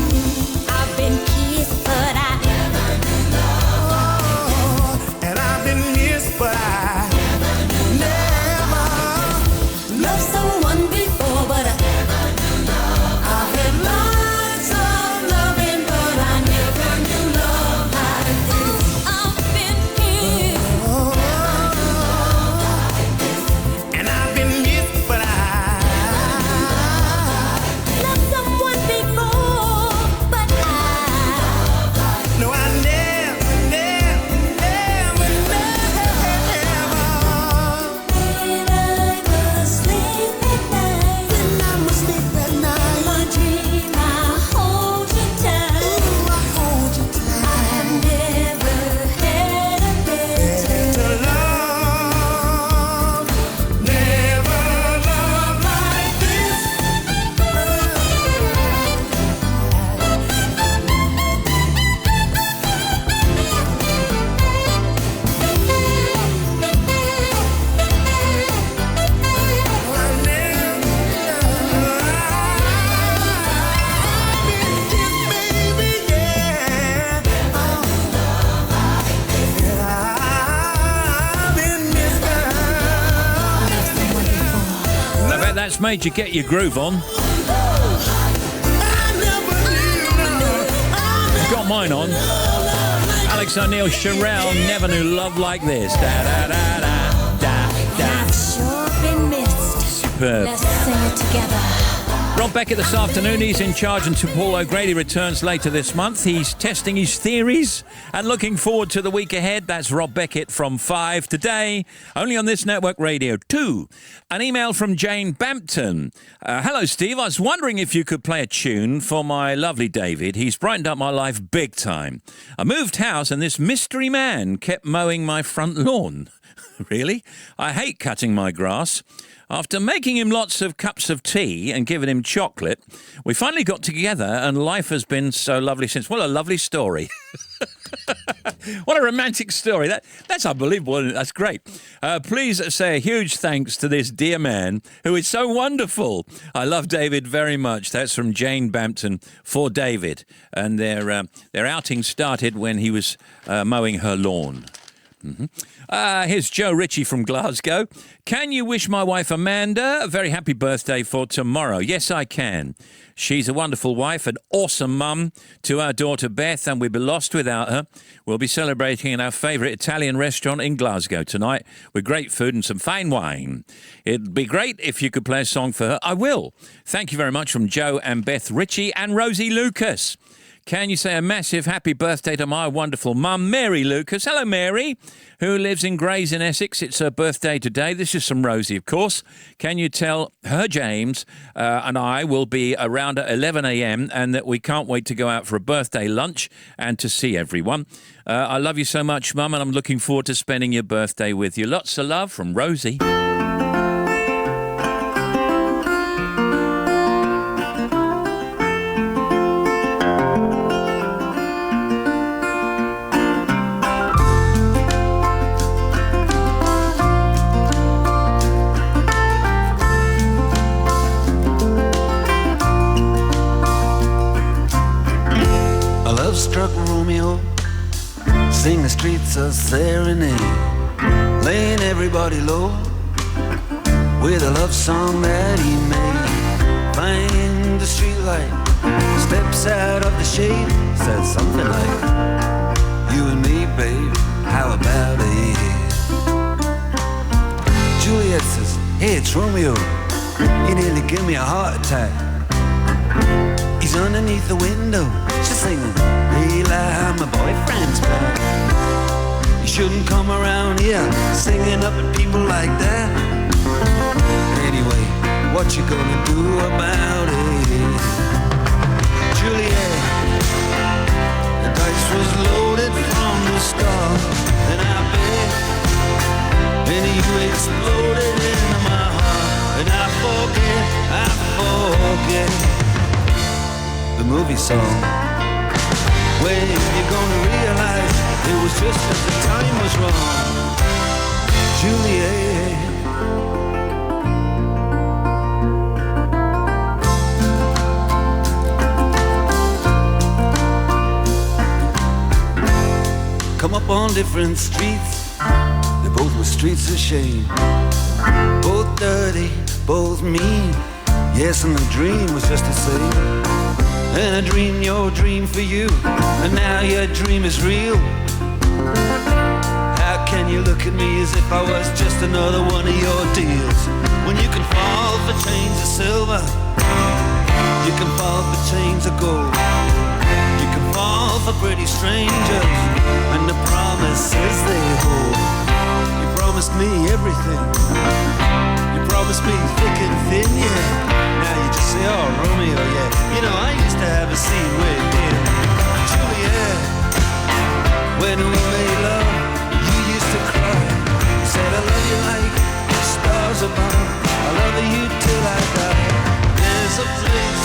I've been kissed, but I never knew love. And I've been missed, but I never. Loved someone before, but I never knew love. I had lots of loving, but I never knew love like this. I've been here, And I've been missed, but I loved someone before, but no, I never. when I was asleep at night, When I'm asleep at night, my dream I hold you tight. I hold you I have never had a better. to love. Never love like this. I bet that's made you get your groove on. Got mine on. Alex O'Neill, Sherelle, never knew love like this. Da da da da da da. I've sure been missed. Superb. Let's sing it together. Rob Beckett this afternoon. He's in charge until Paul O'Grady returns later this month. He's testing his theories and looking forward to the week ahead. That's Rob Beckett from 5 today, only on this network, Radio 2. An email from Jane Bampton. Hello, Steve. I was wondering if you could play a tune for my lovely David. He's brightened up my life big time. I moved house and this mystery man kept mowing my front lawn. Really? I hate cutting my grass. After making him lots of cups of tea and giving him chocolate, we finally got together and life has been so lovely since. What a lovely story. What a romantic story. That's unbelievable, isn't it? That's great. Please say a huge thanks to this dear man who is so wonderful. I love David very much. That's from Jane Bampton for David. And their outing started when he was mowing her lawn. Here's Joe Ritchie from Glasgow. Can you wish my wife Amanda a very happy birthday for tomorrow? Yes, I can. She's a wonderful wife, an awesome mum to our daughter Beth, and we'd be lost without her. We'll be celebrating in our favourite Italian restaurant in Glasgow tonight with great food and some fine wine. It'd be great if you could play a song for her. I will. Thank you very much from Joe and Beth Ritchie and Rosie Lucas. Can you say a massive happy birthday to my wonderful mum, Mary Lucas? Hello, Mary, who lives in Grays in Essex. It's her birthday today. This is from Rosie, of course. Can you tell her James and I will be around at 11 a.m. and that we can't wait to go out for a birthday lunch and to see everyone. I love you so much, Mum, and I'm looking forward to spending your birthday with you. Lots of love from Rosie. Struck Romeo, sing the streets a serenade, laying everybody low with a love song that he made. Find the streetlight, steps out of the shade, says something like, you and me, babe, how about it? Juliet says, hey, it's Romeo, you nearly give me a heart attack. He's underneath the window, she's singing, Leila, my boyfriend's back. You shouldn't come around here singing up at people like that. Anyway, what you gonna do about it? Juliet, the dice was loaded from the start, and I bet, and you exploded into my heart, and I forget the movie song. When you're gonna realize it was just that the time was wrong, Juliet. Come up on different streets, they both were streets of shame, both dirty, both mean. Yes, and the dream was just the same. And I dreamed your dream for you, and now your dream is real. How can you look at me as if I was just another one of your deals? When you can fall for chains of silver, you can fall for chains of gold, you can fall for pretty strangers and the promises they hold. You promised me everything, you promised me thick and thin, yeah. Now you just say, oh, Romeo, yeah. You know, I used to have a scene with him, Juliet. When we made love, you used to cry. You said, I love you like the stars above. I love you till I die. There's a place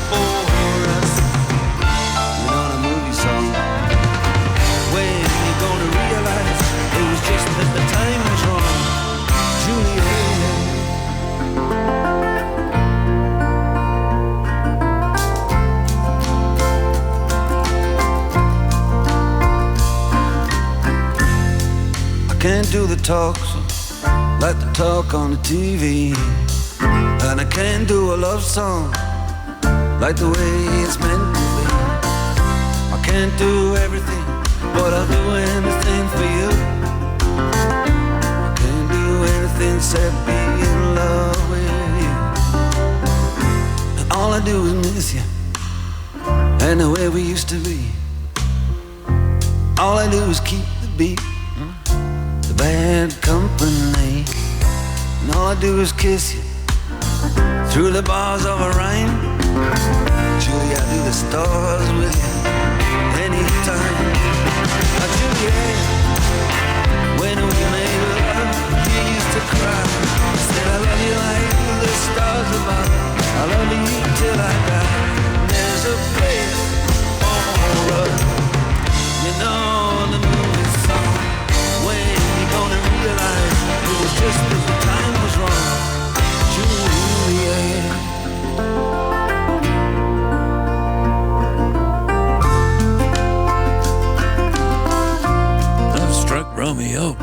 for us. You're not a movie song. When you're gonna realize it was just that the time was wrong, Juliet. Can't do the talks like the talk on the TV, and I can't do a love song like the way it's meant to be. I can't do everything, but I'll do anything for you. I can't do anything except be in love with you. And all I do is miss you and the way we used to be. All I do is keep the beat, bad company, and all I do is kiss you through the bars of a rhyme. Julie, I do the stars with you anytime. Juliet, when we made love, stars above. I love you till I die. There's a place for us. You know the movie song. When you gonna realize it was just that the time was wrong. Juliet. Struck Romeo.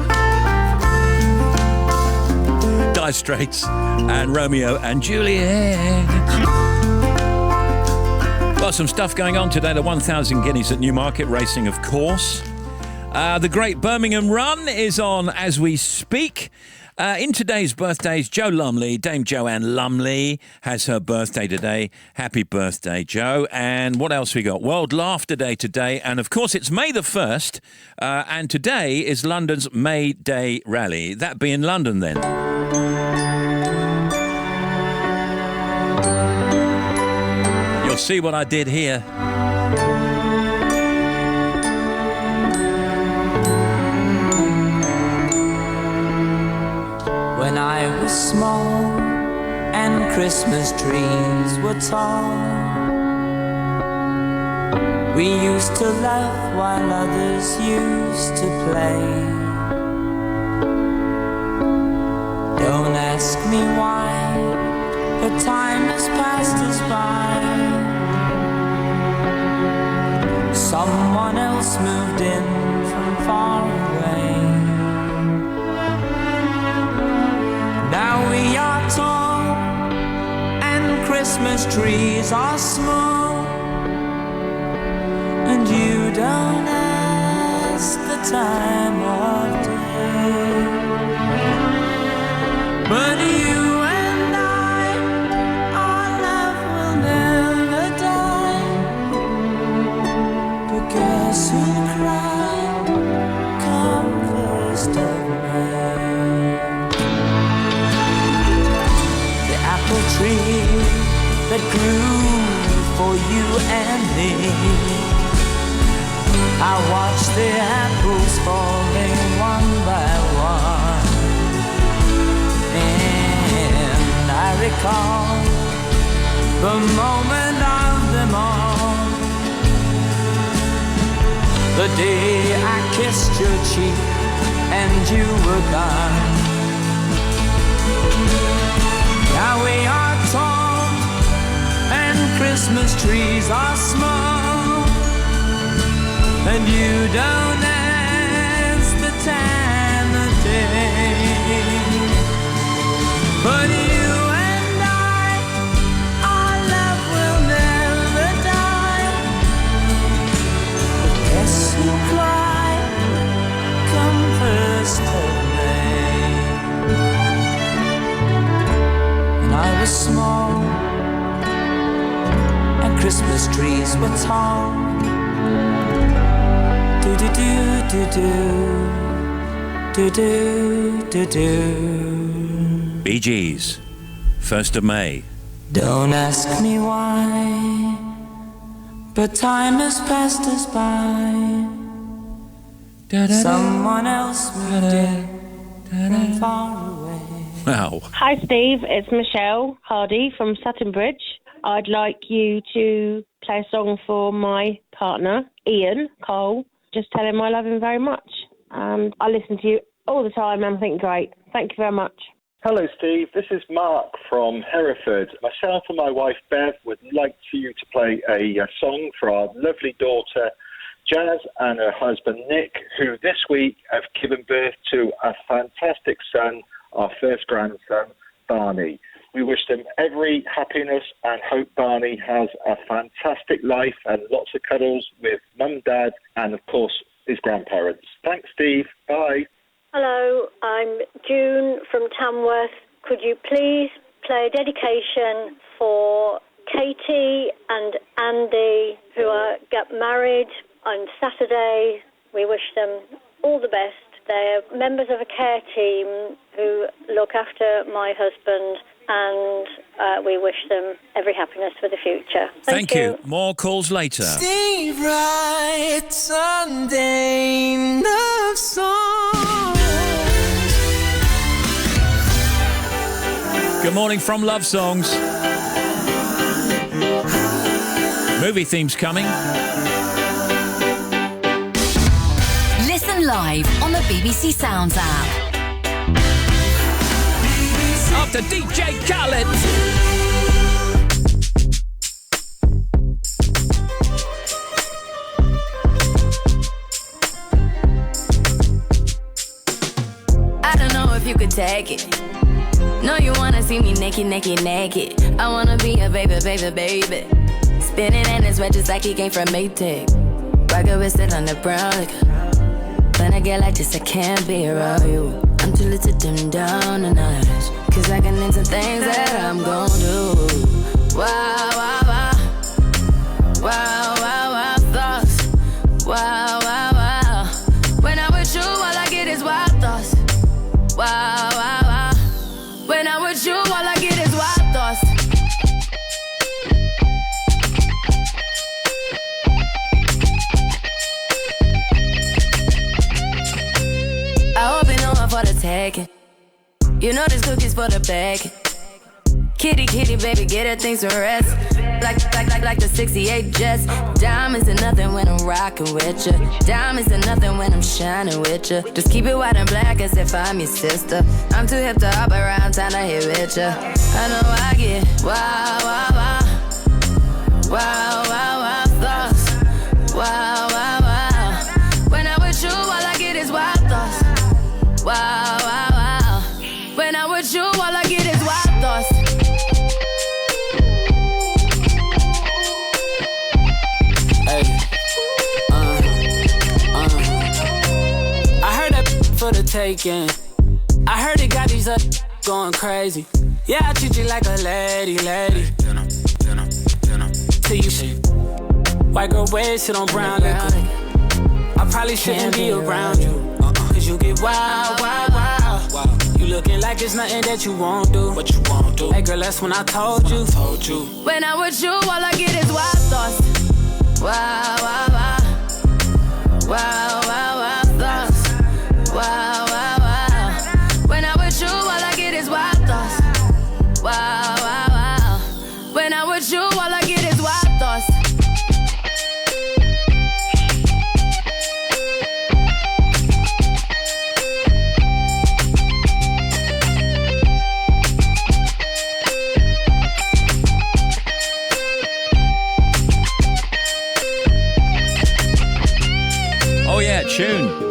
Dire Straits and Romeo and Juliet. Well, some stuff going on today. The 1,000 guineas at Newmarket racing, of course. The Great Birmingham Run is on as we speak. In today's birthdays, Joe Lumley, Dame Joanne Lumley, has her birthday today. Happy birthday, Joe. And what else we got? World Laughter Day today. And, of course, it's May the 1st. And today is London's May Day Rally. That be in London, then. You'll see what I did here. When I was small and Christmas trees were tall, we used to laugh while others used to play. Don't ask me why, but time has passed us by. Someone else moved in from far away. Now we are tall and Christmas trees are small, and you don't ask the time of day. But you and I, our love will never die. But guess who'll cry come 1st of May? Apple tree that grew for you and me. I watched the apples falling one by one, and I recall the moment of them all, the day I kissed your cheek and you were gone. Now we are tall and Christmas trees are small, and you don't ask the time of day. But you and I, our love will never die. But guess who'll cry come 1st of May? I was small and Christmas trees were tall. Do do do do do do do do. Bee Gees, 1st of May. Don't ask me why, but time has passed us by. Someone else moved in from far away. Wow. Hi, Steve. It's Michelle Hardy from Sutton Bridge. I'd like you to play a song for my partner, Ian Cole. Just tell him I love him very much. I listen to you all the time and I think great. Thank you very much. Hello, Steve. This is Mark from Hereford. Myself and my wife, Bev, would like for you to play a song for our lovely daughter, Jazz, and her husband, Nick, who this week have given birth to a fantastic son, our first grandson, Barney. We wish them every happiness and hope Barney has a fantastic life and lots of cuddles with mum, dad, and, of course, his grandparents. Thanks, Steve. Bye. Hello, I'm June from Tamworth. Could you please play a dedication for Katie and Andy, who got married on Saturday? We wish them all the best. They're members of a care team who look after my husband, and we wish them every happiness for the future. Thank you. More calls later. Steve Wright, Sunday love song. Good morning from Love Songs. Movie themes coming. Listen live on the BBC Sounds app. After DJ Khaled. You could take it. No, you wanna see me naked, naked, naked. I wanna be a baby, baby, baby. Spinning in his red just like he came from Maytag. Rocket with it on the brown liquor. When I get like this, I can't be around you. I'm too little to dim down the notch. Cause I can into things that I'm gon' do. Wow, wow, wow. Wow, wow, wow, thoughts. Wow, wow, wow. When I'm with you, all I get is wild thoughts. Wow, wow, wow. When I'm with you, all I get is wild thoughts. I hope you know I'm for the taking. You know this cookie's for the bag. Kitty, kitty, baby, get her things to rest. Like the 68 Jets. Diamonds are nothing when I'm rocking with ya. Diamonds are nothing when I'm shining with ya. Just keep it white and black as if I'm your sister. I'm too hip to hop around, time to hit with ya. I know I get wow, wow, wow. Wow, wow, wow, thoughts. Wow, wow, wow. When I'm with you, all I get is wild thoughts. Wow, wow, wow. When I'm with you, all I get is wild thoughts. For the taking. I heard it got these up going crazy. Yeah, I treat you like a lady, lady. Till you shit. White girl wear shit on brown liquor. I probably shouldn't be around you. Cause you get wild, wild, wild. You looking like it's nothing that you won't do. What you won't do. Hey girl, that's when I told you. When I'm with you, all I get is wild thoughts. Wow, wow, wow. Wow, wow, wow, thoughts. Wow, wow, wow. When I'm with you, all I get is wild thoughts. Wow, wow, wow. When I'm with you, all I get is wild thoughts. Oh yeah, tune.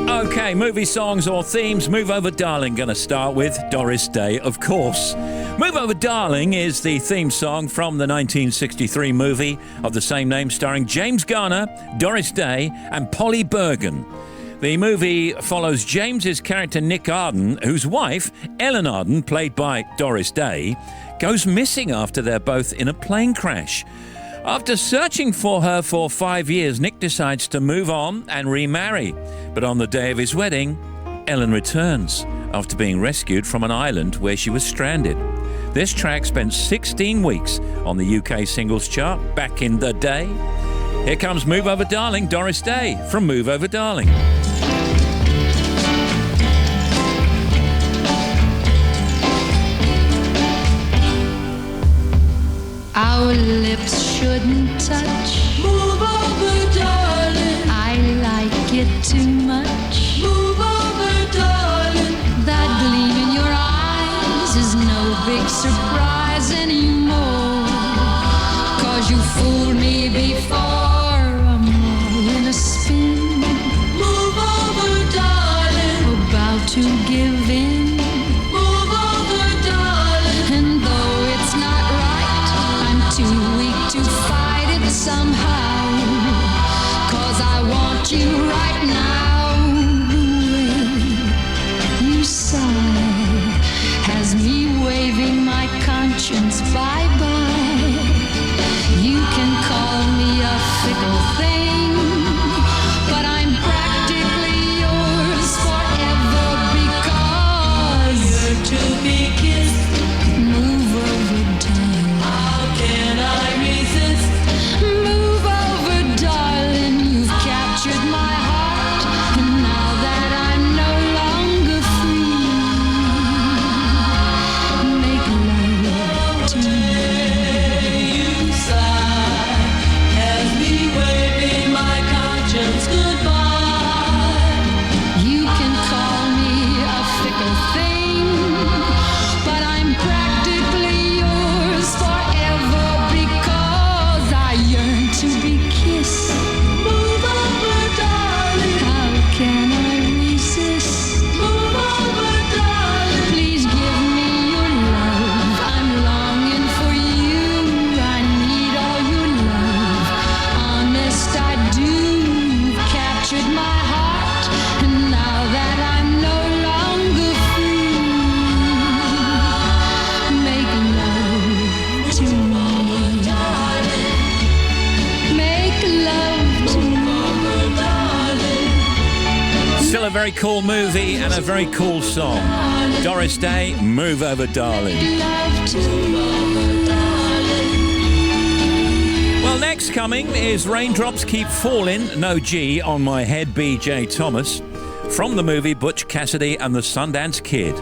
Okay, movie songs or themes. Move Over Darling, gonna start with Doris Day, of course. Move Over Darling is the theme song from the 1963 movie of the same name, starring James Garner, Doris Day and Polly Bergen. The movie follows James's character Nick Arden, whose wife, Ellen Arden, played by Doris Day, goes missing after they're both in a plane crash. After searching for her for 5 years, Nick decides to move on and remarry. But on the day of his wedding, Ellen returns after being rescued from an island where she was stranded. This track spent 16 weeks on the UK singles chart back in the day. Here comes Move Over Darling, Doris Day from Move Over Darling. Our lips shouldn't touch. Move over, darling. I like it too much. Move over, darling. That gleam in your eyes is no big surprise anymore. 'Cause you fooled me before. I'm all in a spin. Move over, darling. About to give in. Move over, darling. And though it's not right, I'm too weak to fight it somehow. 'Cause I want you right now. The way you sigh has me waving my conscience bye-bye. You can call me a fickle thing, but I'm practically yours forever because you're to be kissed. Move over, darling. How can I resist? Move over, darling. You've captured my heart, and now that I'm no longer free, make very cool movie and a very cool song. Doris Day, Move Over Darling. Well, next coming is Raindrops Keep Falling, no G, on my head, B.J. Thomas, from the movie Butch Cassidy and the Sundance Kid.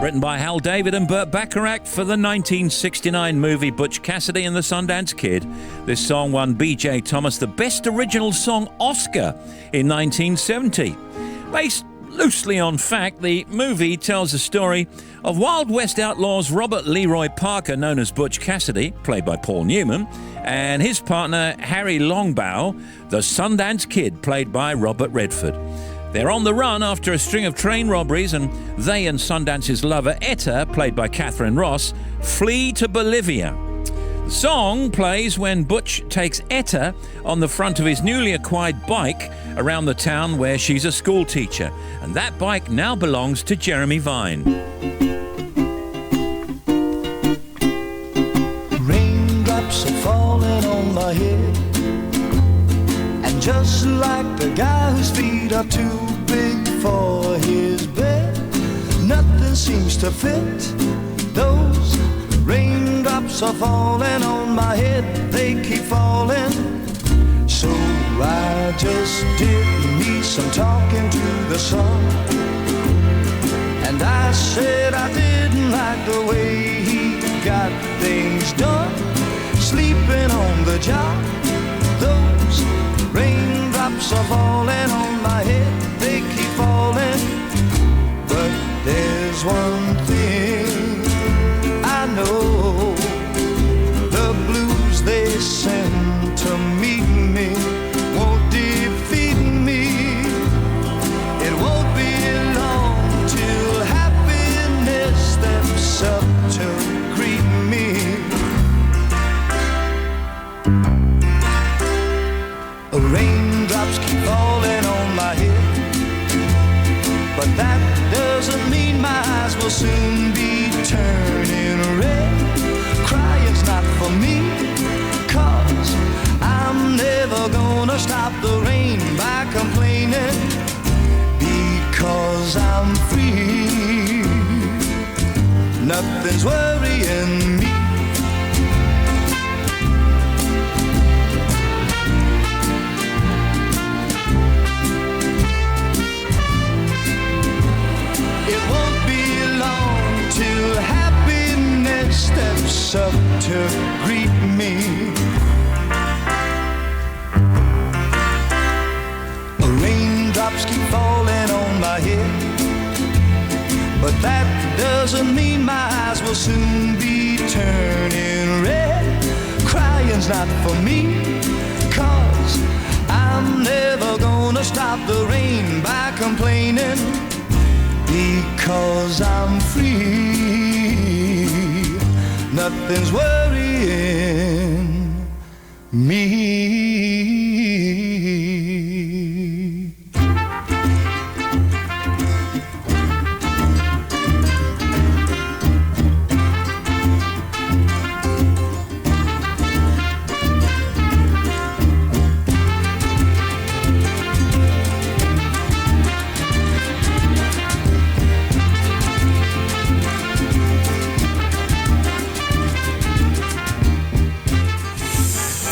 Written by Hal David and Burt Bacharach for the 1969 movie Butch Cassidy and the Sundance Kid. This song won B.J. Thomas the Best Original Song Oscar in 1970. Based loosely on fact, the movie tells the story of Wild West outlaws Robert Leroy Parker, known as Butch Cassidy, played by Paul Newman, and his partner Harry Longbow, the Sundance Kid, played by Robert Redford. They're on the run after a string of train robberies, and they and Sundance's lover, Etta, played by Catherine Ross, flee to Bolivia. The song plays when Butch takes Etta on the front of his newly acquired bike around the town where she's a school teacher, and that bike now belongs to Jeremy Vine. Raindrops are falling on my head, and just like the guy whose feet are too big for his bed, nothing seems to fit. Those raindrops are falling on my head, they keep falling. So I just did me some talking to the sun, and I said I didn't like the way he got things done, sleeping on the job. Those raindrops are falling on my head, they keep falling. But there's one thing I know, the blues they send to meet me won't defeat me. It won't be long till happiness steps up to greet me. Raindrops keep falling on my head, but that doesn't mean my eyes will soon be turning red. Crying's not for me, 'cause I'm never gonna stop the rain by complaining, because I'm free. Nothing's worrying me. Till happiness steps up to greet me. Raindrops keep falling on my head, but that doesn't mean my eyes will soon be turning red. Crying's not for me, 'cause I'm never gonna stop the rain by complaining, because I'm free. Nothing's worrying me.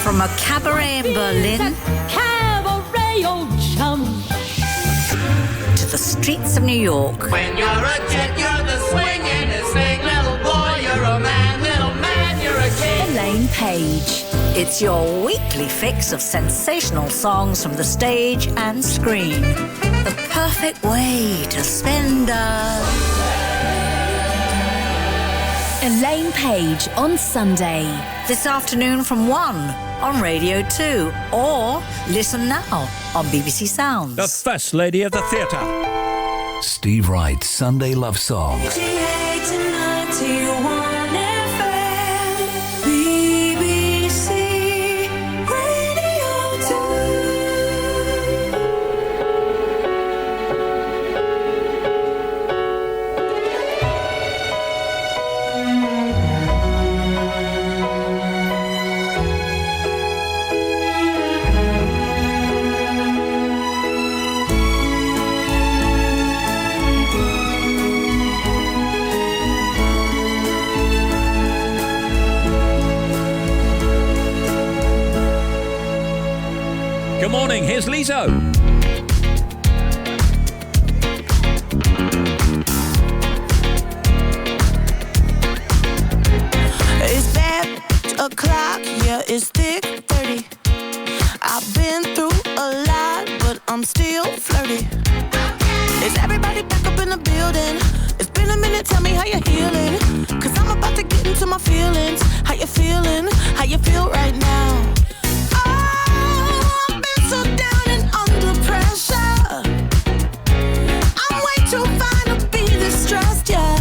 From a cabaret in Berlin Cabaret, old chum. to the streets of New York, When you're a jet, you're the swinging swing. Little boy, you're a man. Little man, you're a king. Elaine Page. It's your weekly fix of sensational songs from the stage and screen. The perfect way to spend Elaine Page on Sunday. This afternoon from 1 on Radio 2. Or listen now on BBC Sounds. The First Lady of the Theatre. Steve Wright's Sunday Love Song. BBC Radio 2. Good morning, here's Lizzo. It's bad o'clock, yeah, it's thick 30. I've been through a lot, but I'm still flirty. Is everybody back up in the building? It's been a minute, tell me how you're healing. Cause I'm about to get into my feelings. How you feeling? How you feel right now? Oh, I've been so down and under pressure. I'm way too fine to be this stressed, yeah.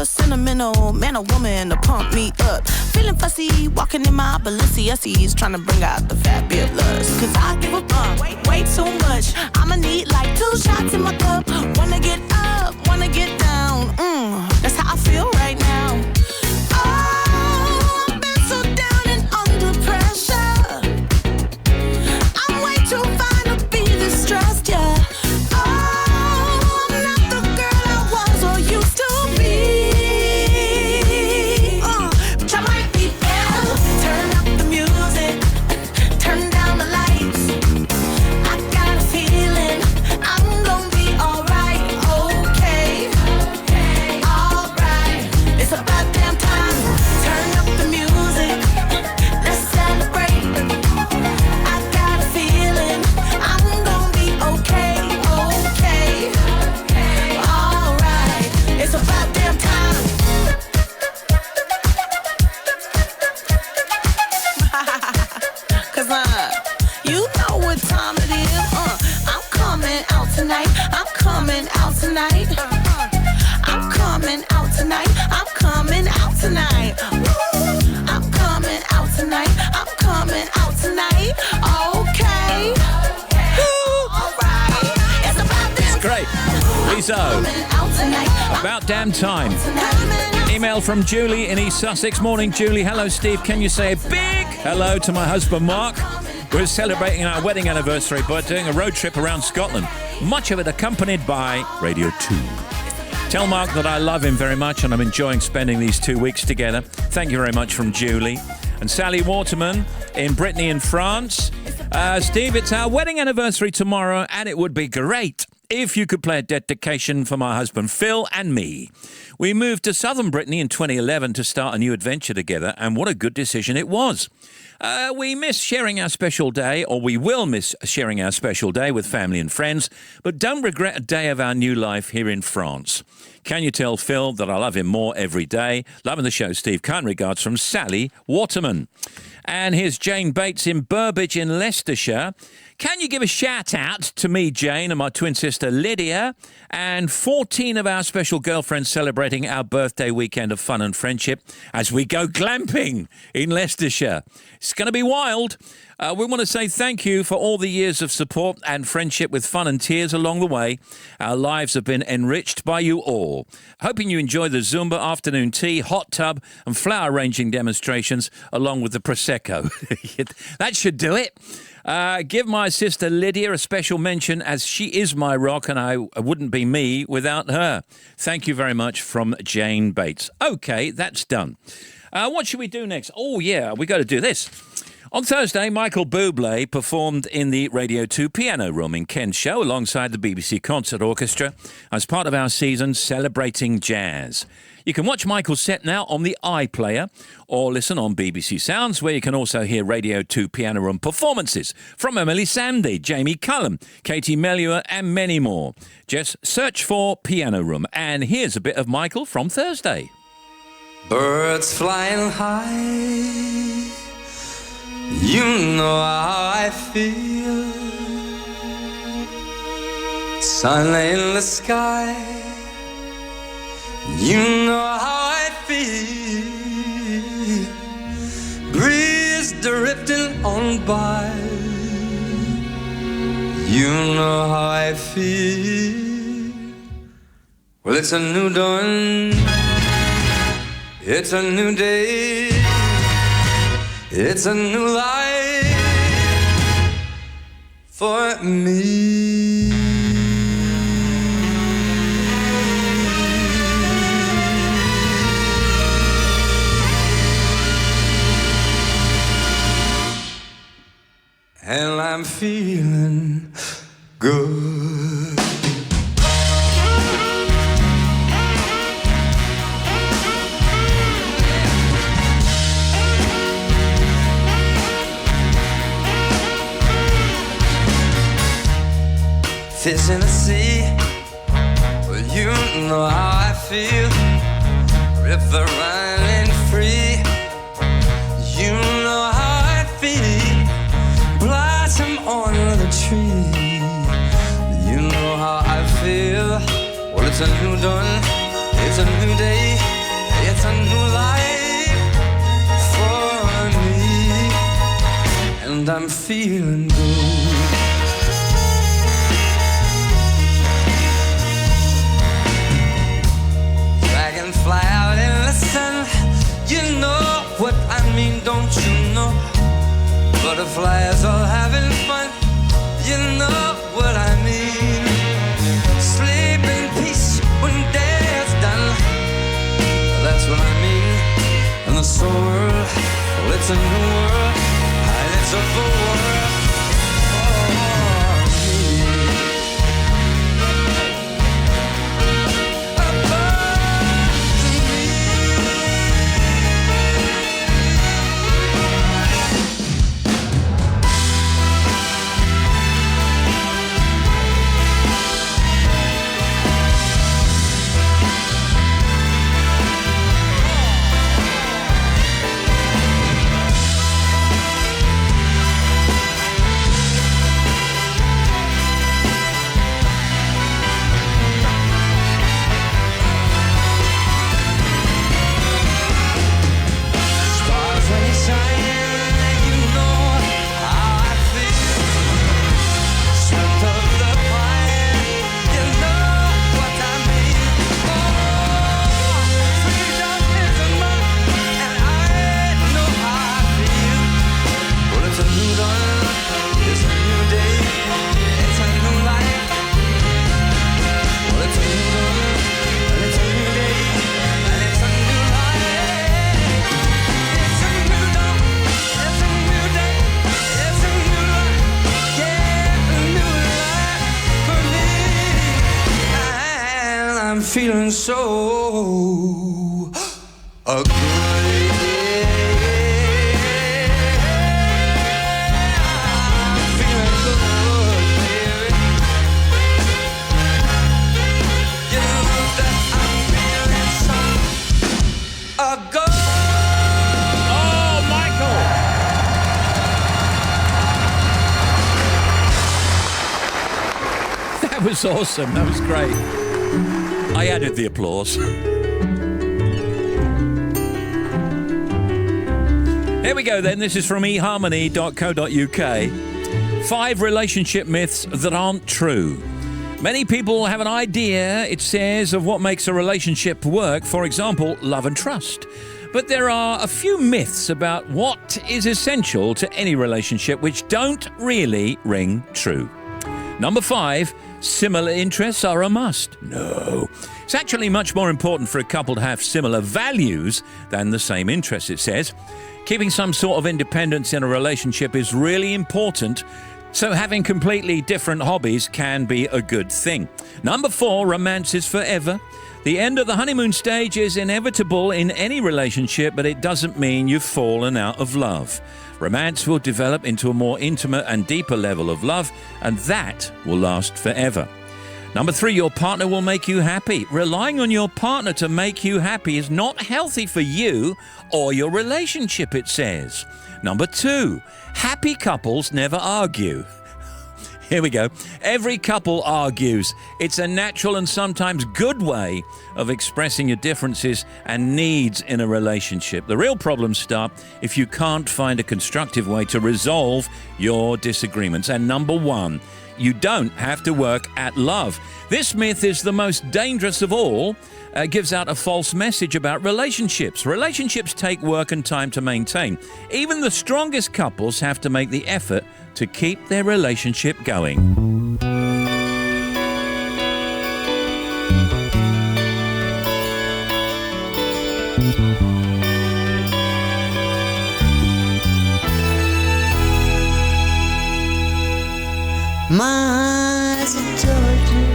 Sentimental man or woman to pump me up. Feeling fussy, walking in my Balenciennes, trying to bring out the fabulous. Cause I give a way too much. I'ma need like 2 shots in my cup. Wanna get up, wanna get down. That's how I feel right now. Oh, I've been so down and under pressure. I'm way too fine to be this stressed, yeah. About damn time. Email from Julie in East Sussex. Morning, Julie. Hello, Steve. Can you say a big hello to my husband, Mark? We're celebrating our wedding anniversary by doing a road trip around Scotland, much of it accompanied by Radio 2. Tell Mark that I love him very much and I'm enjoying spending these 2 weeks together. Thank you very much from Julie. And Sally Waterman in Brittany in France. Steve, it's our wedding anniversary tomorrow and it would be great if you could play a dedication for my husband Phil and me. We moved to southern Brittany in 2011 to start a new adventure together, and what a good decision it was. We miss sharing our special day, or we will miss sharing our special day with family and friends, but don't regret a day of our new life here in France. Can you tell Phil that I love him more every day? Loving the show, Steve. Kind regards from Sally Waterman. And here's Jane Bates in Burbage in Leicestershire. Can you give a shout out to me, Jane, and my twin sister Lydia, and 14 of our special girlfriends celebrating our birthday weekend of fun and friendship as we go glamping in Leicestershire. It's going to be wild. We want to say thank you for all the years of support and friendship with fun and tears along the way. Our lives have been enriched by you all. Hoping you enjoy the Zumba afternoon tea, hot tub and flower arranging demonstrations along with the Prosecco. That should do it. Give my sister Lydia a special mention as she is my rock and I wouldn't be me without her. Thank you very much from Jane Bates. Okay, that's done. What should we do next? Oh, yeah, we got to do this. On Thursday, Michael Bublé performed in the Radio 2 Piano Room in Kent's show alongside the BBC Concert Orchestra as part of our season Celebrating Jazz. You can watch Michael's set now on the iPlayer or listen on BBC Sounds, where you can also hear Radio 2 Piano Room performances from Emily Sandé, Jamie Cullum, Katie Melua and many more. Just search for Piano Room. And here's a bit of Michael from Thursday. Birds flying high, you know how I feel. Sun in the sky, you know how I feel. goodbye. You know how I feel. Well, it's a new dawn. It's a new day. It's a new life for me. And I'm feeling good. Fish in the sea, well, you know how I feel. River running free, you know how I feel. Blossom on the tree, you know how I feel. Well, it's a new dawn, it's a new day, it's a new life for me. And I'm feeling good. Fly out in the sun, you know what I mean, don't you know? Butterflies all having fun, you know what I mean. Sleep in peace when day is done, that's what I mean. And the soul world, well, it's a new world, and it's a full world for me. Feeling so good. That was awesome. That was great. I added the applause. Here we go then. This is from eharmony.co.uk. 5 relationship myths that aren't true. Many people have an idea, it says, of what makes a relationship work. For example, love and trust. But there are a few myths about what is essential to any relationship which don't really ring true. Number 5, similar interests are a must. No. It's actually much more important for a couple to have similar values than the same interests, it says. Keeping some sort of independence in a relationship is really important, so having completely different hobbies can be a good thing. Number 4, romance is forever. The end of the honeymoon stage is inevitable in any relationship, but it doesn't mean you've fallen out of love. Romance will develop into a more intimate and deeper level of love, and that will last forever. Number 3, your partner will make you happy. Relying on your partner to make you happy is not healthy for you or your relationship, it says. Number 2, happy couples never argue. Here we go. Every couple argues. It's a natural and sometimes good way of expressing your differences and needs in a relationship. The real problems start if you can't find a constructive way to resolve your disagreements. And number one, you don't have to work at love. This myth is the most dangerous of all. Gives out a false message about relationships. Relationships take work and time to maintain. Even the strongest couples have to make the effort to keep their relationship going. My eyes adored you.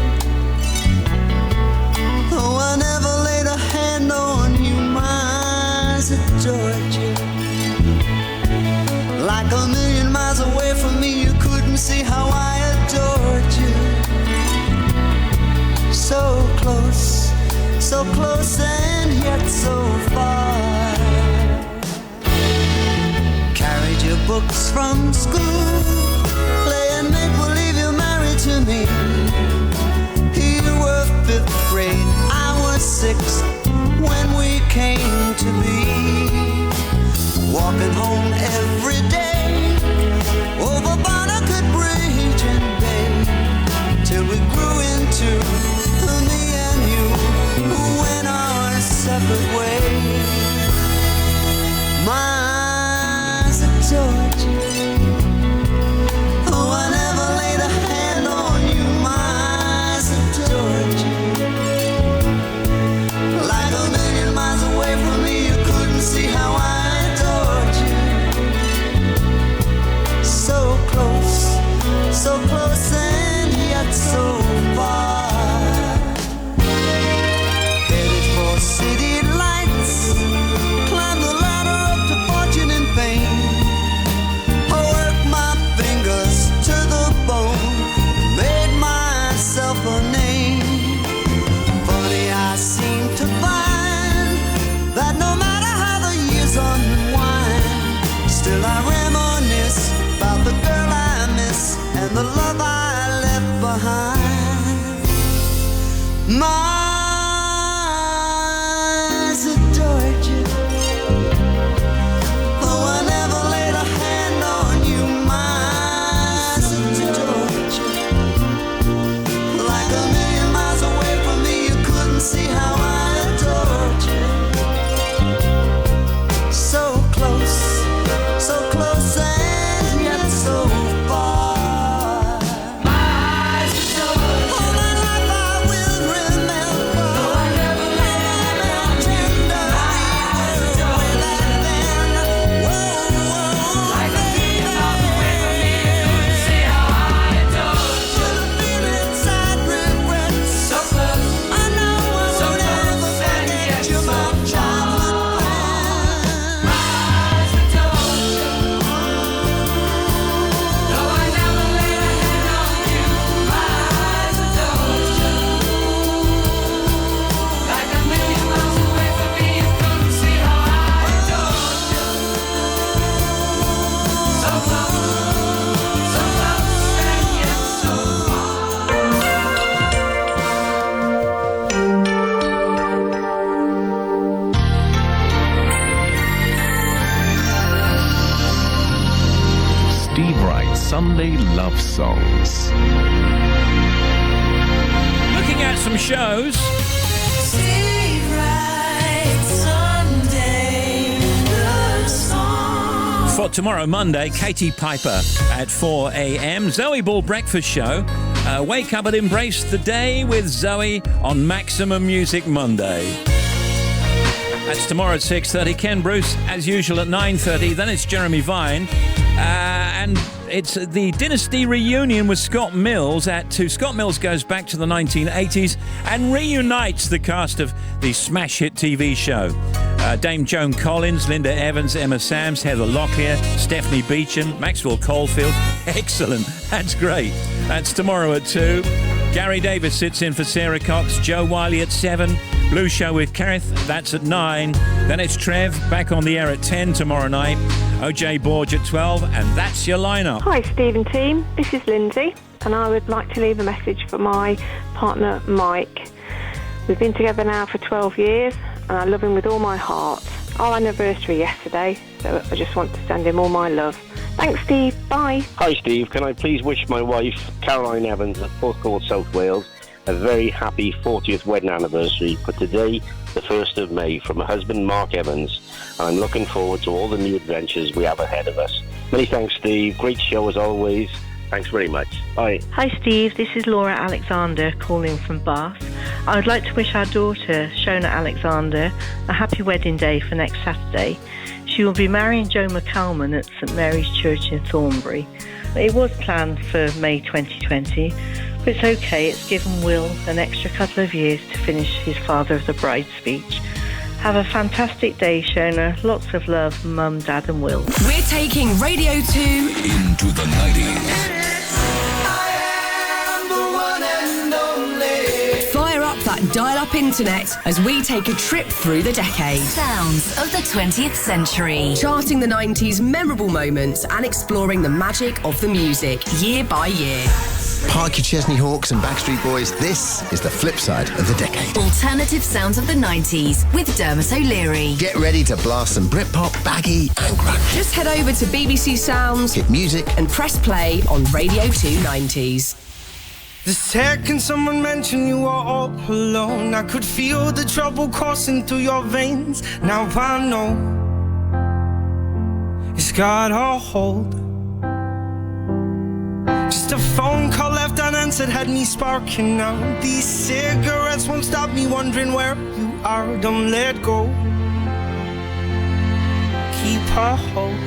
Oh, I never laid a hand on you. My eyes adored you. Like a million miles away from me, you couldn't see how I adored you. So close and yet so far. Carried your books from school, playing make-believe you're married to me. You were 5th grade, I was 6th when we came to be. Walking home every day over Barnacle Bridge and Bay, till we grew into me and you, who went our separate ways. My eyes adored you. Oh, I never laid a hand on you. My eyes adored you. Like a million miles away from me, you couldn't see how I so close and yet so far. Headed for city lights, climb the ladder up to fortune and fame. I worked my fingers to the bone, made myself a name. Funny, I seem to find that no matter how the years unwind, still I reminisce about the girl I miss and the love I left behind. My eyes adored you. Oh, I never laid a hand on you. My eyes adored you. Like a million miles away from me, you couldn't see how I adored you. So close and yet so far. Sunday love songs. Looking at some shows. Steve Wright, Sunday love songs. For tomorrow, Monday, Katie Piper at 4 a.m. Zoe Ball Breakfast Show. Wake up and embrace the day with Zoe on Maximum Music Monday. That's tomorrow at 6:30. Ken Bruce, as usual, at 9:30. Then it's Jeremy Vine. And it's the Dynasty reunion with Scott Mills at 2. Scott Mills goes back to the 1980s and reunites the cast of the smash hit TV show. Dame Joan Collins, Linda Evans, Emma Sams, Heather Locklear, Stephanie Beecham, Maxwell Caulfield. Excellent. That's great. That's tomorrow at 2. Gary Davis sits in for Sarah Cox. Joe Wiley at 7. Blue Show with Gareth, that's at 9. Then it's Trev, back on the air at 10 tomorrow night. OJ Borge at 12, and that's your lineup. Hi, Steve and team. This is Lindsay. and I would like to leave a message for my partner, Mike. We've been together now for 12 years, and I love him with all my heart. Our anniversary yesterday, so I just want to send him all my love. Thanks, Steve. Bye. Hi, Steve. Can I please wish my wife, Caroline Evans, of Porthcawl, South Wales, a very happy 40th wedding anniversary for today, the 1st of May, from her husband, Mark Evans. And I'm looking forward to all the new adventures we have ahead of us. Many thanks, Steve. Great show as always. Thanks very much. Bye. Hi, Steve. This is Laura Alexander calling from Bath. I would like to wish our daughter, Shona Alexander, a happy wedding day for next Saturday. She will be marrying Joe McCalman at St Mary's Church in Thornbury. It was planned for May 2020, but it's okay. It's given Will an extra couple of years to finish his father of the bride speech. Have a fantastic day, Shona. Lots of love, Mum, Dad and Will. We're taking Radio 2 into the 90s. Fire up that dial-up internet as we take a trip through the decade. Sounds of the 20th century. Charting the 90s memorable moments and exploring the magic of the music year by year. Park your Chesney Hawks and Backstreet Boys. This is the flip side of the decade. Alternative sounds of the 90s with Dermot O'Leary. Get ready to blast some Britpop, baggy and grunge. Just head over to BBC Sounds, hit music and press play on Radio 2 90s. The second someone mentioned you were all alone, I could feel the trouble coursing through your veins. Now I know it's got a hold. Just a phone call left unanswered had me sparking now. These cigarettes won't stop me wondering where you are. Don't let go. Keep a hold.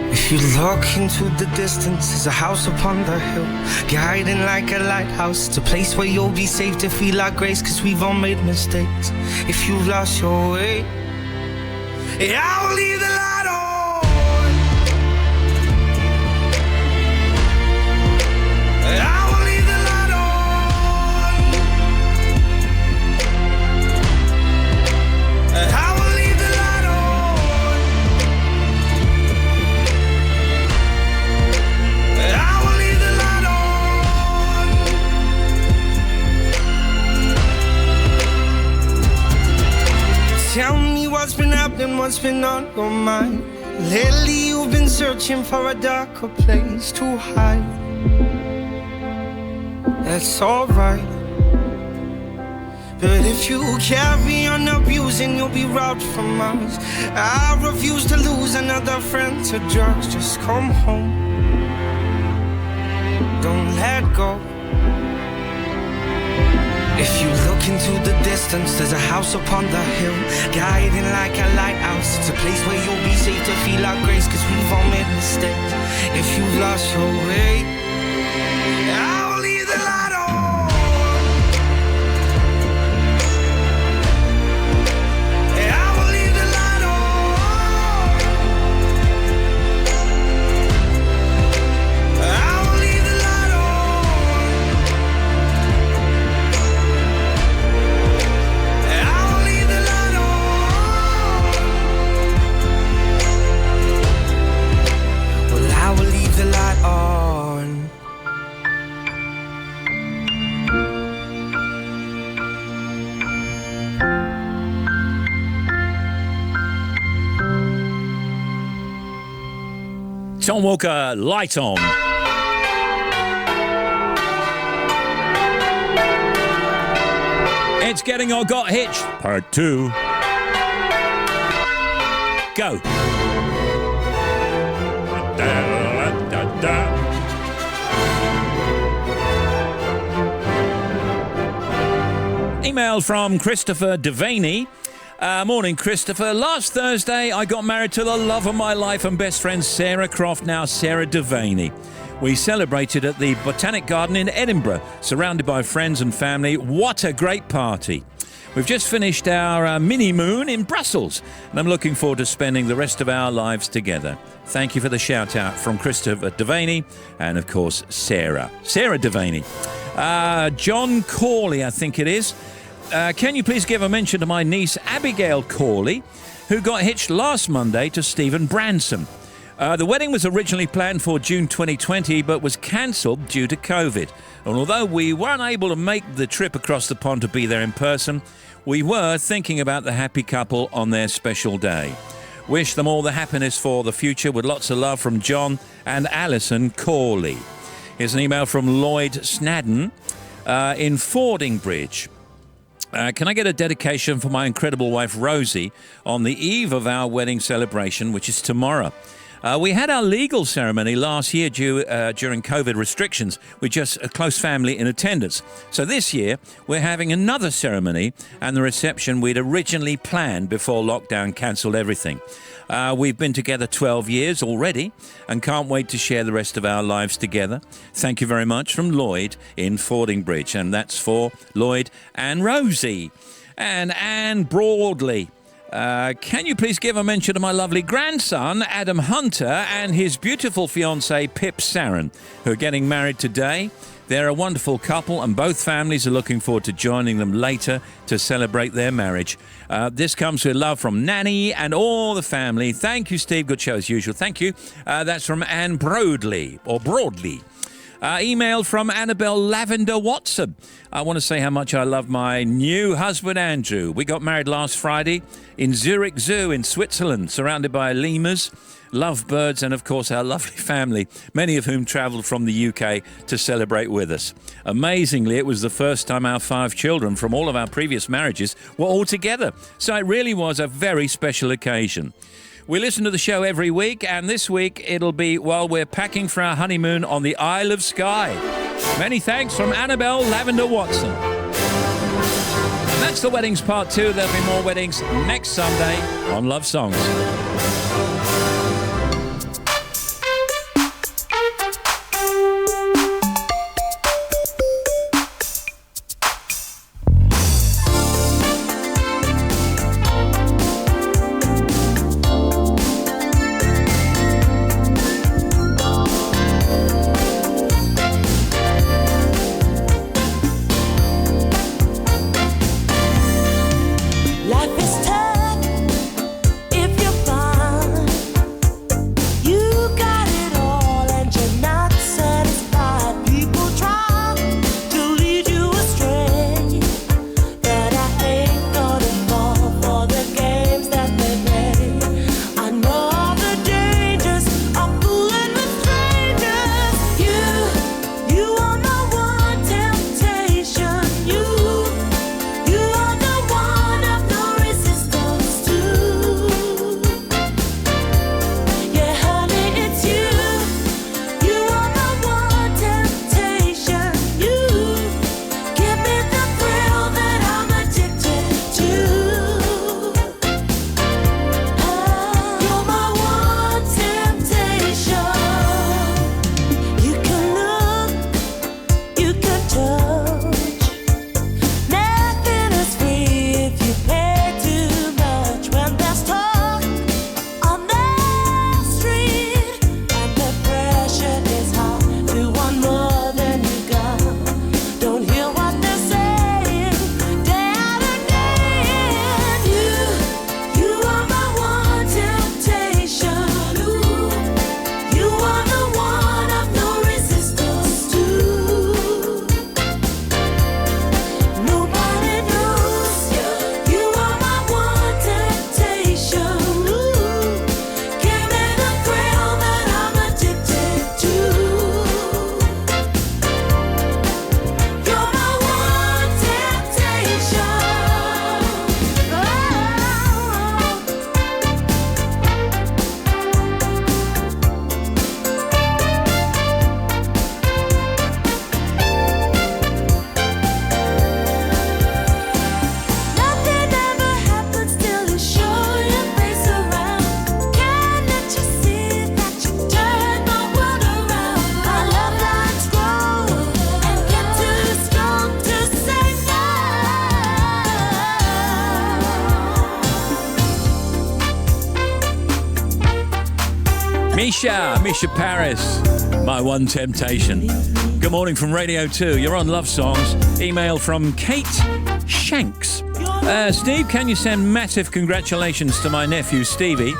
If you look into the distance, there's a house upon the hill, guiding like a lighthouse. It's a place where you'll be safe to feel our grace, cause we've all made mistakes. If you've lost your way, yeah, I'll leave the light on. I will leave the light on. I will leave the light on. I will leave the light on. Tell me what's been happening, what's been on your mind. Lately you've been searching for a darker place to hide. That's alright, but if you carry on abusing, you'll be robbed from us. I refuse to lose another friend to drugs. Just come home, don't let go. If you look into the distance, there's a house upon the hill, guiding like a lighthouse. It's a place where you'll be safe to feel our grace, cause we've all made mistakes. If you've lost your way, I'll leave the light on. I will leave the light on. I will leave the light on. I will leave the light on. Well, I will leave the light on. Tom Walker, Light On. It's Getting or Got Hitched, Part 2. Go. Email from Christopher Devaney. Morning, Christopher. Last Thursday, I got married to the love of my life and best friend, Sarah Croft, now Sarah Devaney. We celebrated at the Botanic Garden in Edinburgh, surrounded by friends and family. What a great party. We've just finished our mini-moon in Brussels, and I'm looking forward to spending the rest of our lives together. Thank you for the shout-out from Christopher Devaney and, of course, Sarah Devaney. John Corley, I think it is. Can you please give a mention to my niece, Abigail Corley, who got hitched last Monday to Stephen Branson. The wedding was originally planned for June 2020, but was cancelled due to COVID. And although we weren't able to make the trip across the pond to be there in person, we were thinking about the happy couple on their special day. Wish them all the happiness for the future with lots of love from John and Alison Corley. Here's an email from Lloyd Snadden in Fordingbridge. Can I get a dedication for my incredible wife Rosie on the eve of our wedding celebration, which is tomorrow? We had our legal ceremony last year during COVID restrictions with just a close family in attendance. So this year, we're having another ceremony and the reception we'd originally planned before lockdown cancelled everything. We've been together 12 years already and can't wait to share the rest of our lives together. Thank you very much from Lloyd in Fordingbridge. And that's for Lloyd and Rosie. And Anne Broadley. Can you please give a mention to my lovely grandson, Adam Hunter, and his beautiful fiancée, Pip Sarin, who are getting married today. They're a wonderful couple, and both families are looking forward to joining them later to celebrate their marriage. This comes with love from Nanny and all the family. Thank you, Steve. Good show as usual. Thank you. That's from Anne Broadley, or Broadley. Email from Annabelle Lavender Watson. I want to say how much I love my new husband, Andrew. We got married last Friday in Zurich Zoo in Switzerland, surrounded by lemurs, lovebirds, and of course our lovely family, many of whom travelled from the UK to celebrate with us. Amazingly, it was the first time our 5 children from all of our previous marriages were all together. So it really was a very special occasion. We listen to the show every week, and this week it'll be while we're packing for our honeymoon on the Isle of Skye. Many thanks from Annabelle Lavender Watson. And that's the weddings part 2. There'll be more weddings next Sunday on Love Songs. Life is tough if you're Misha Paris, My One Temptation. Good morning from Radio 2. You're on Love Songs. Email from Kate Shanks. Steve, can you send massive congratulations to my nephew Stevie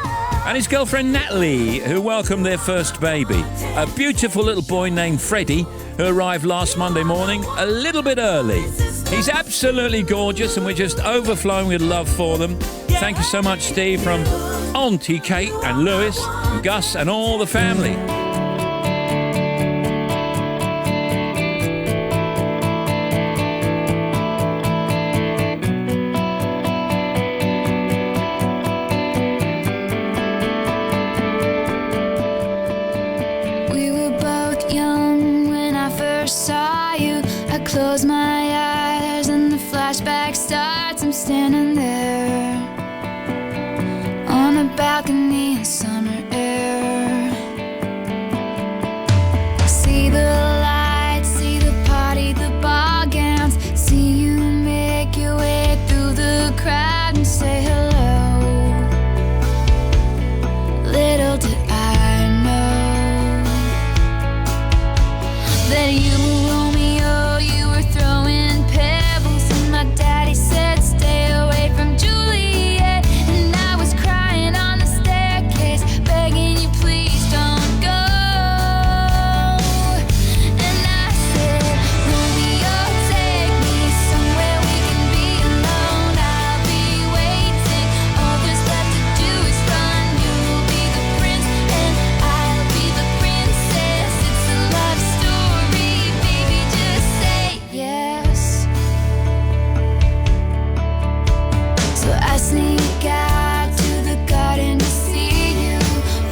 and his girlfriend Natalie, who welcomed their first baby, a beautiful little boy named Freddie, who arrived last Monday morning a little bit early. He's absolutely gorgeous and we're just overflowing with love for them. Thank you so much, Steve, from Auntie Kate and Lewis and Gus and all the family. Close my eyes and the flashback starts. I'm standing there on a balcony in summer air. See the lights, see the party, the ball gowns. See you make your way through the crowd and say hello. Little did I know that you were Romeo, you were throwing pebbles, and my daddy said stay away from Juliet, and I was crying on the staircase, begging you please don't go. And I said, Romeo, take me somewhere we can be alone. I'll be waiting, all there's left to do is run. You'll be the prince and I'll be the princess. It's a love story, baby, just say yes. So I sneak out to the garden to see you.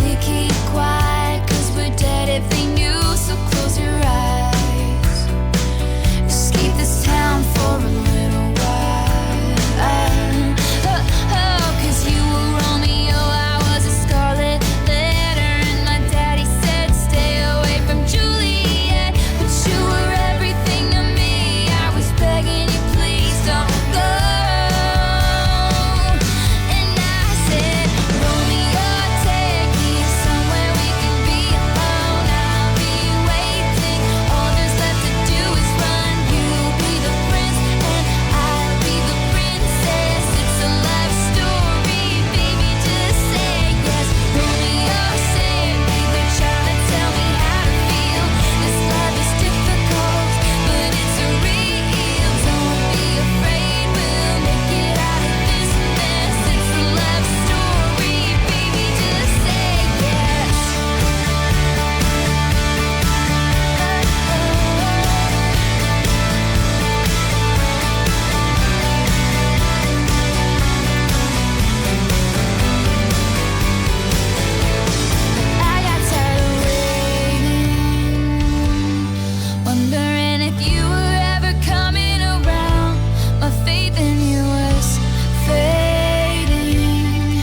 We keep quiet 'cause we're dead if they knew. So close your eyes, just keep this town for a little while. Oh, 'cause you were Romeo, I was a scarlet letter, and my daddy said stay away from Juliet, but you were everything to me. I was begging you please don't go. And I said, Romeo, take me somewhere we can be alone. I'll be waiting, all there's left to do is run. You'll be the prince and I'll be the princess. It's a love story, baby, just say yes. Romeo, save me, they're trying to tell me how to feel. This love is difficult, but it's real. Don't be afraid, we'll make it out of this mess. It's a love story, baby, just say yes. I got tired of waiting, wondering if you were ever coming around. My faith in you was fading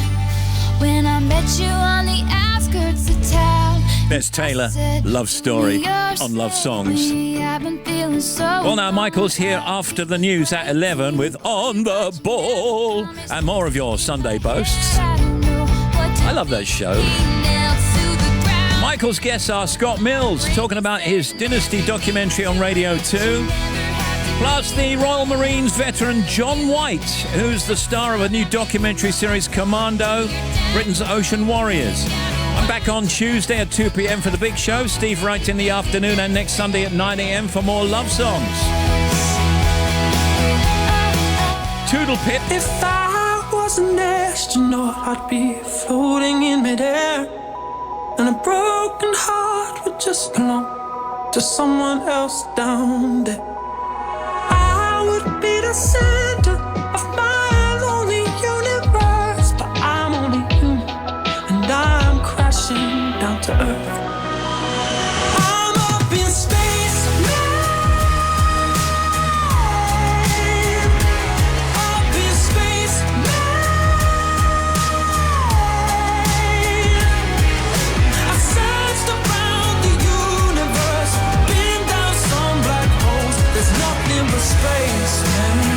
when I met you on the outskirts of town. There's Taylor, Love Story on Love Songs. I've been feeling so Well, now, Michael's here after the news at 11 with On the Ball and more of your Sunday boasts. I love that show. Michael's guests are Scott Mills, talking about his Dynasty documentary on Radio 2. Plus, the Royal Marines veteran John White, who's the star of a new documentary series, Commando, Britain's Ocean Warriors. I'm back on Tuesday at 2 p.m. for the big show. Steve Wright in the afternoon, and next Sunday at 9 a.m. for more love songs. Toodle Pip. If I was an astronaut, I'd be floating in midair, and a broken heart would just belong to someone else down there. I would be the center of my lonely universe, but I'm only human, and I'm crashing down to earth. I'm up in space, up in space, I searched around the universe, been down some black holes. There's nothing but space, man.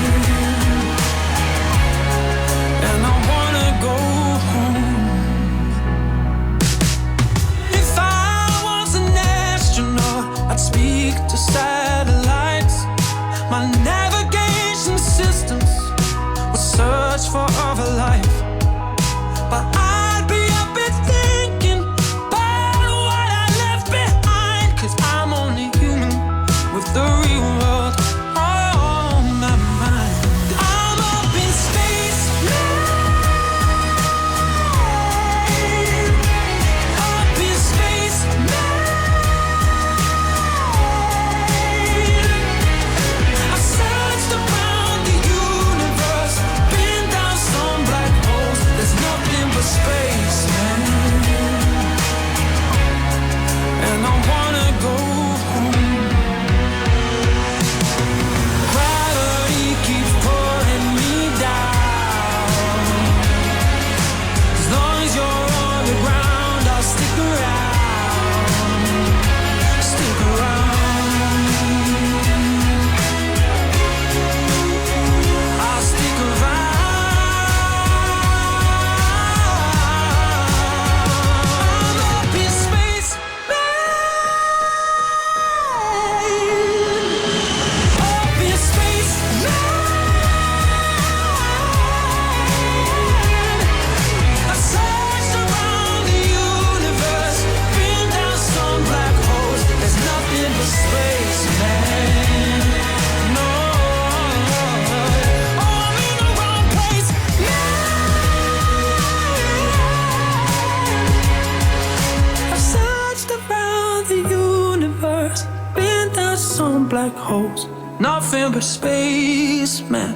holes, nothing but space, man.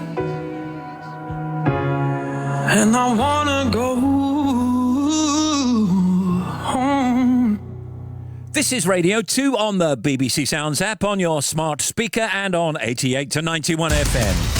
And I wanna go home. This is Radio 2 on the BBC Sounds app, on your smart speaker and on 88 to 91 FM.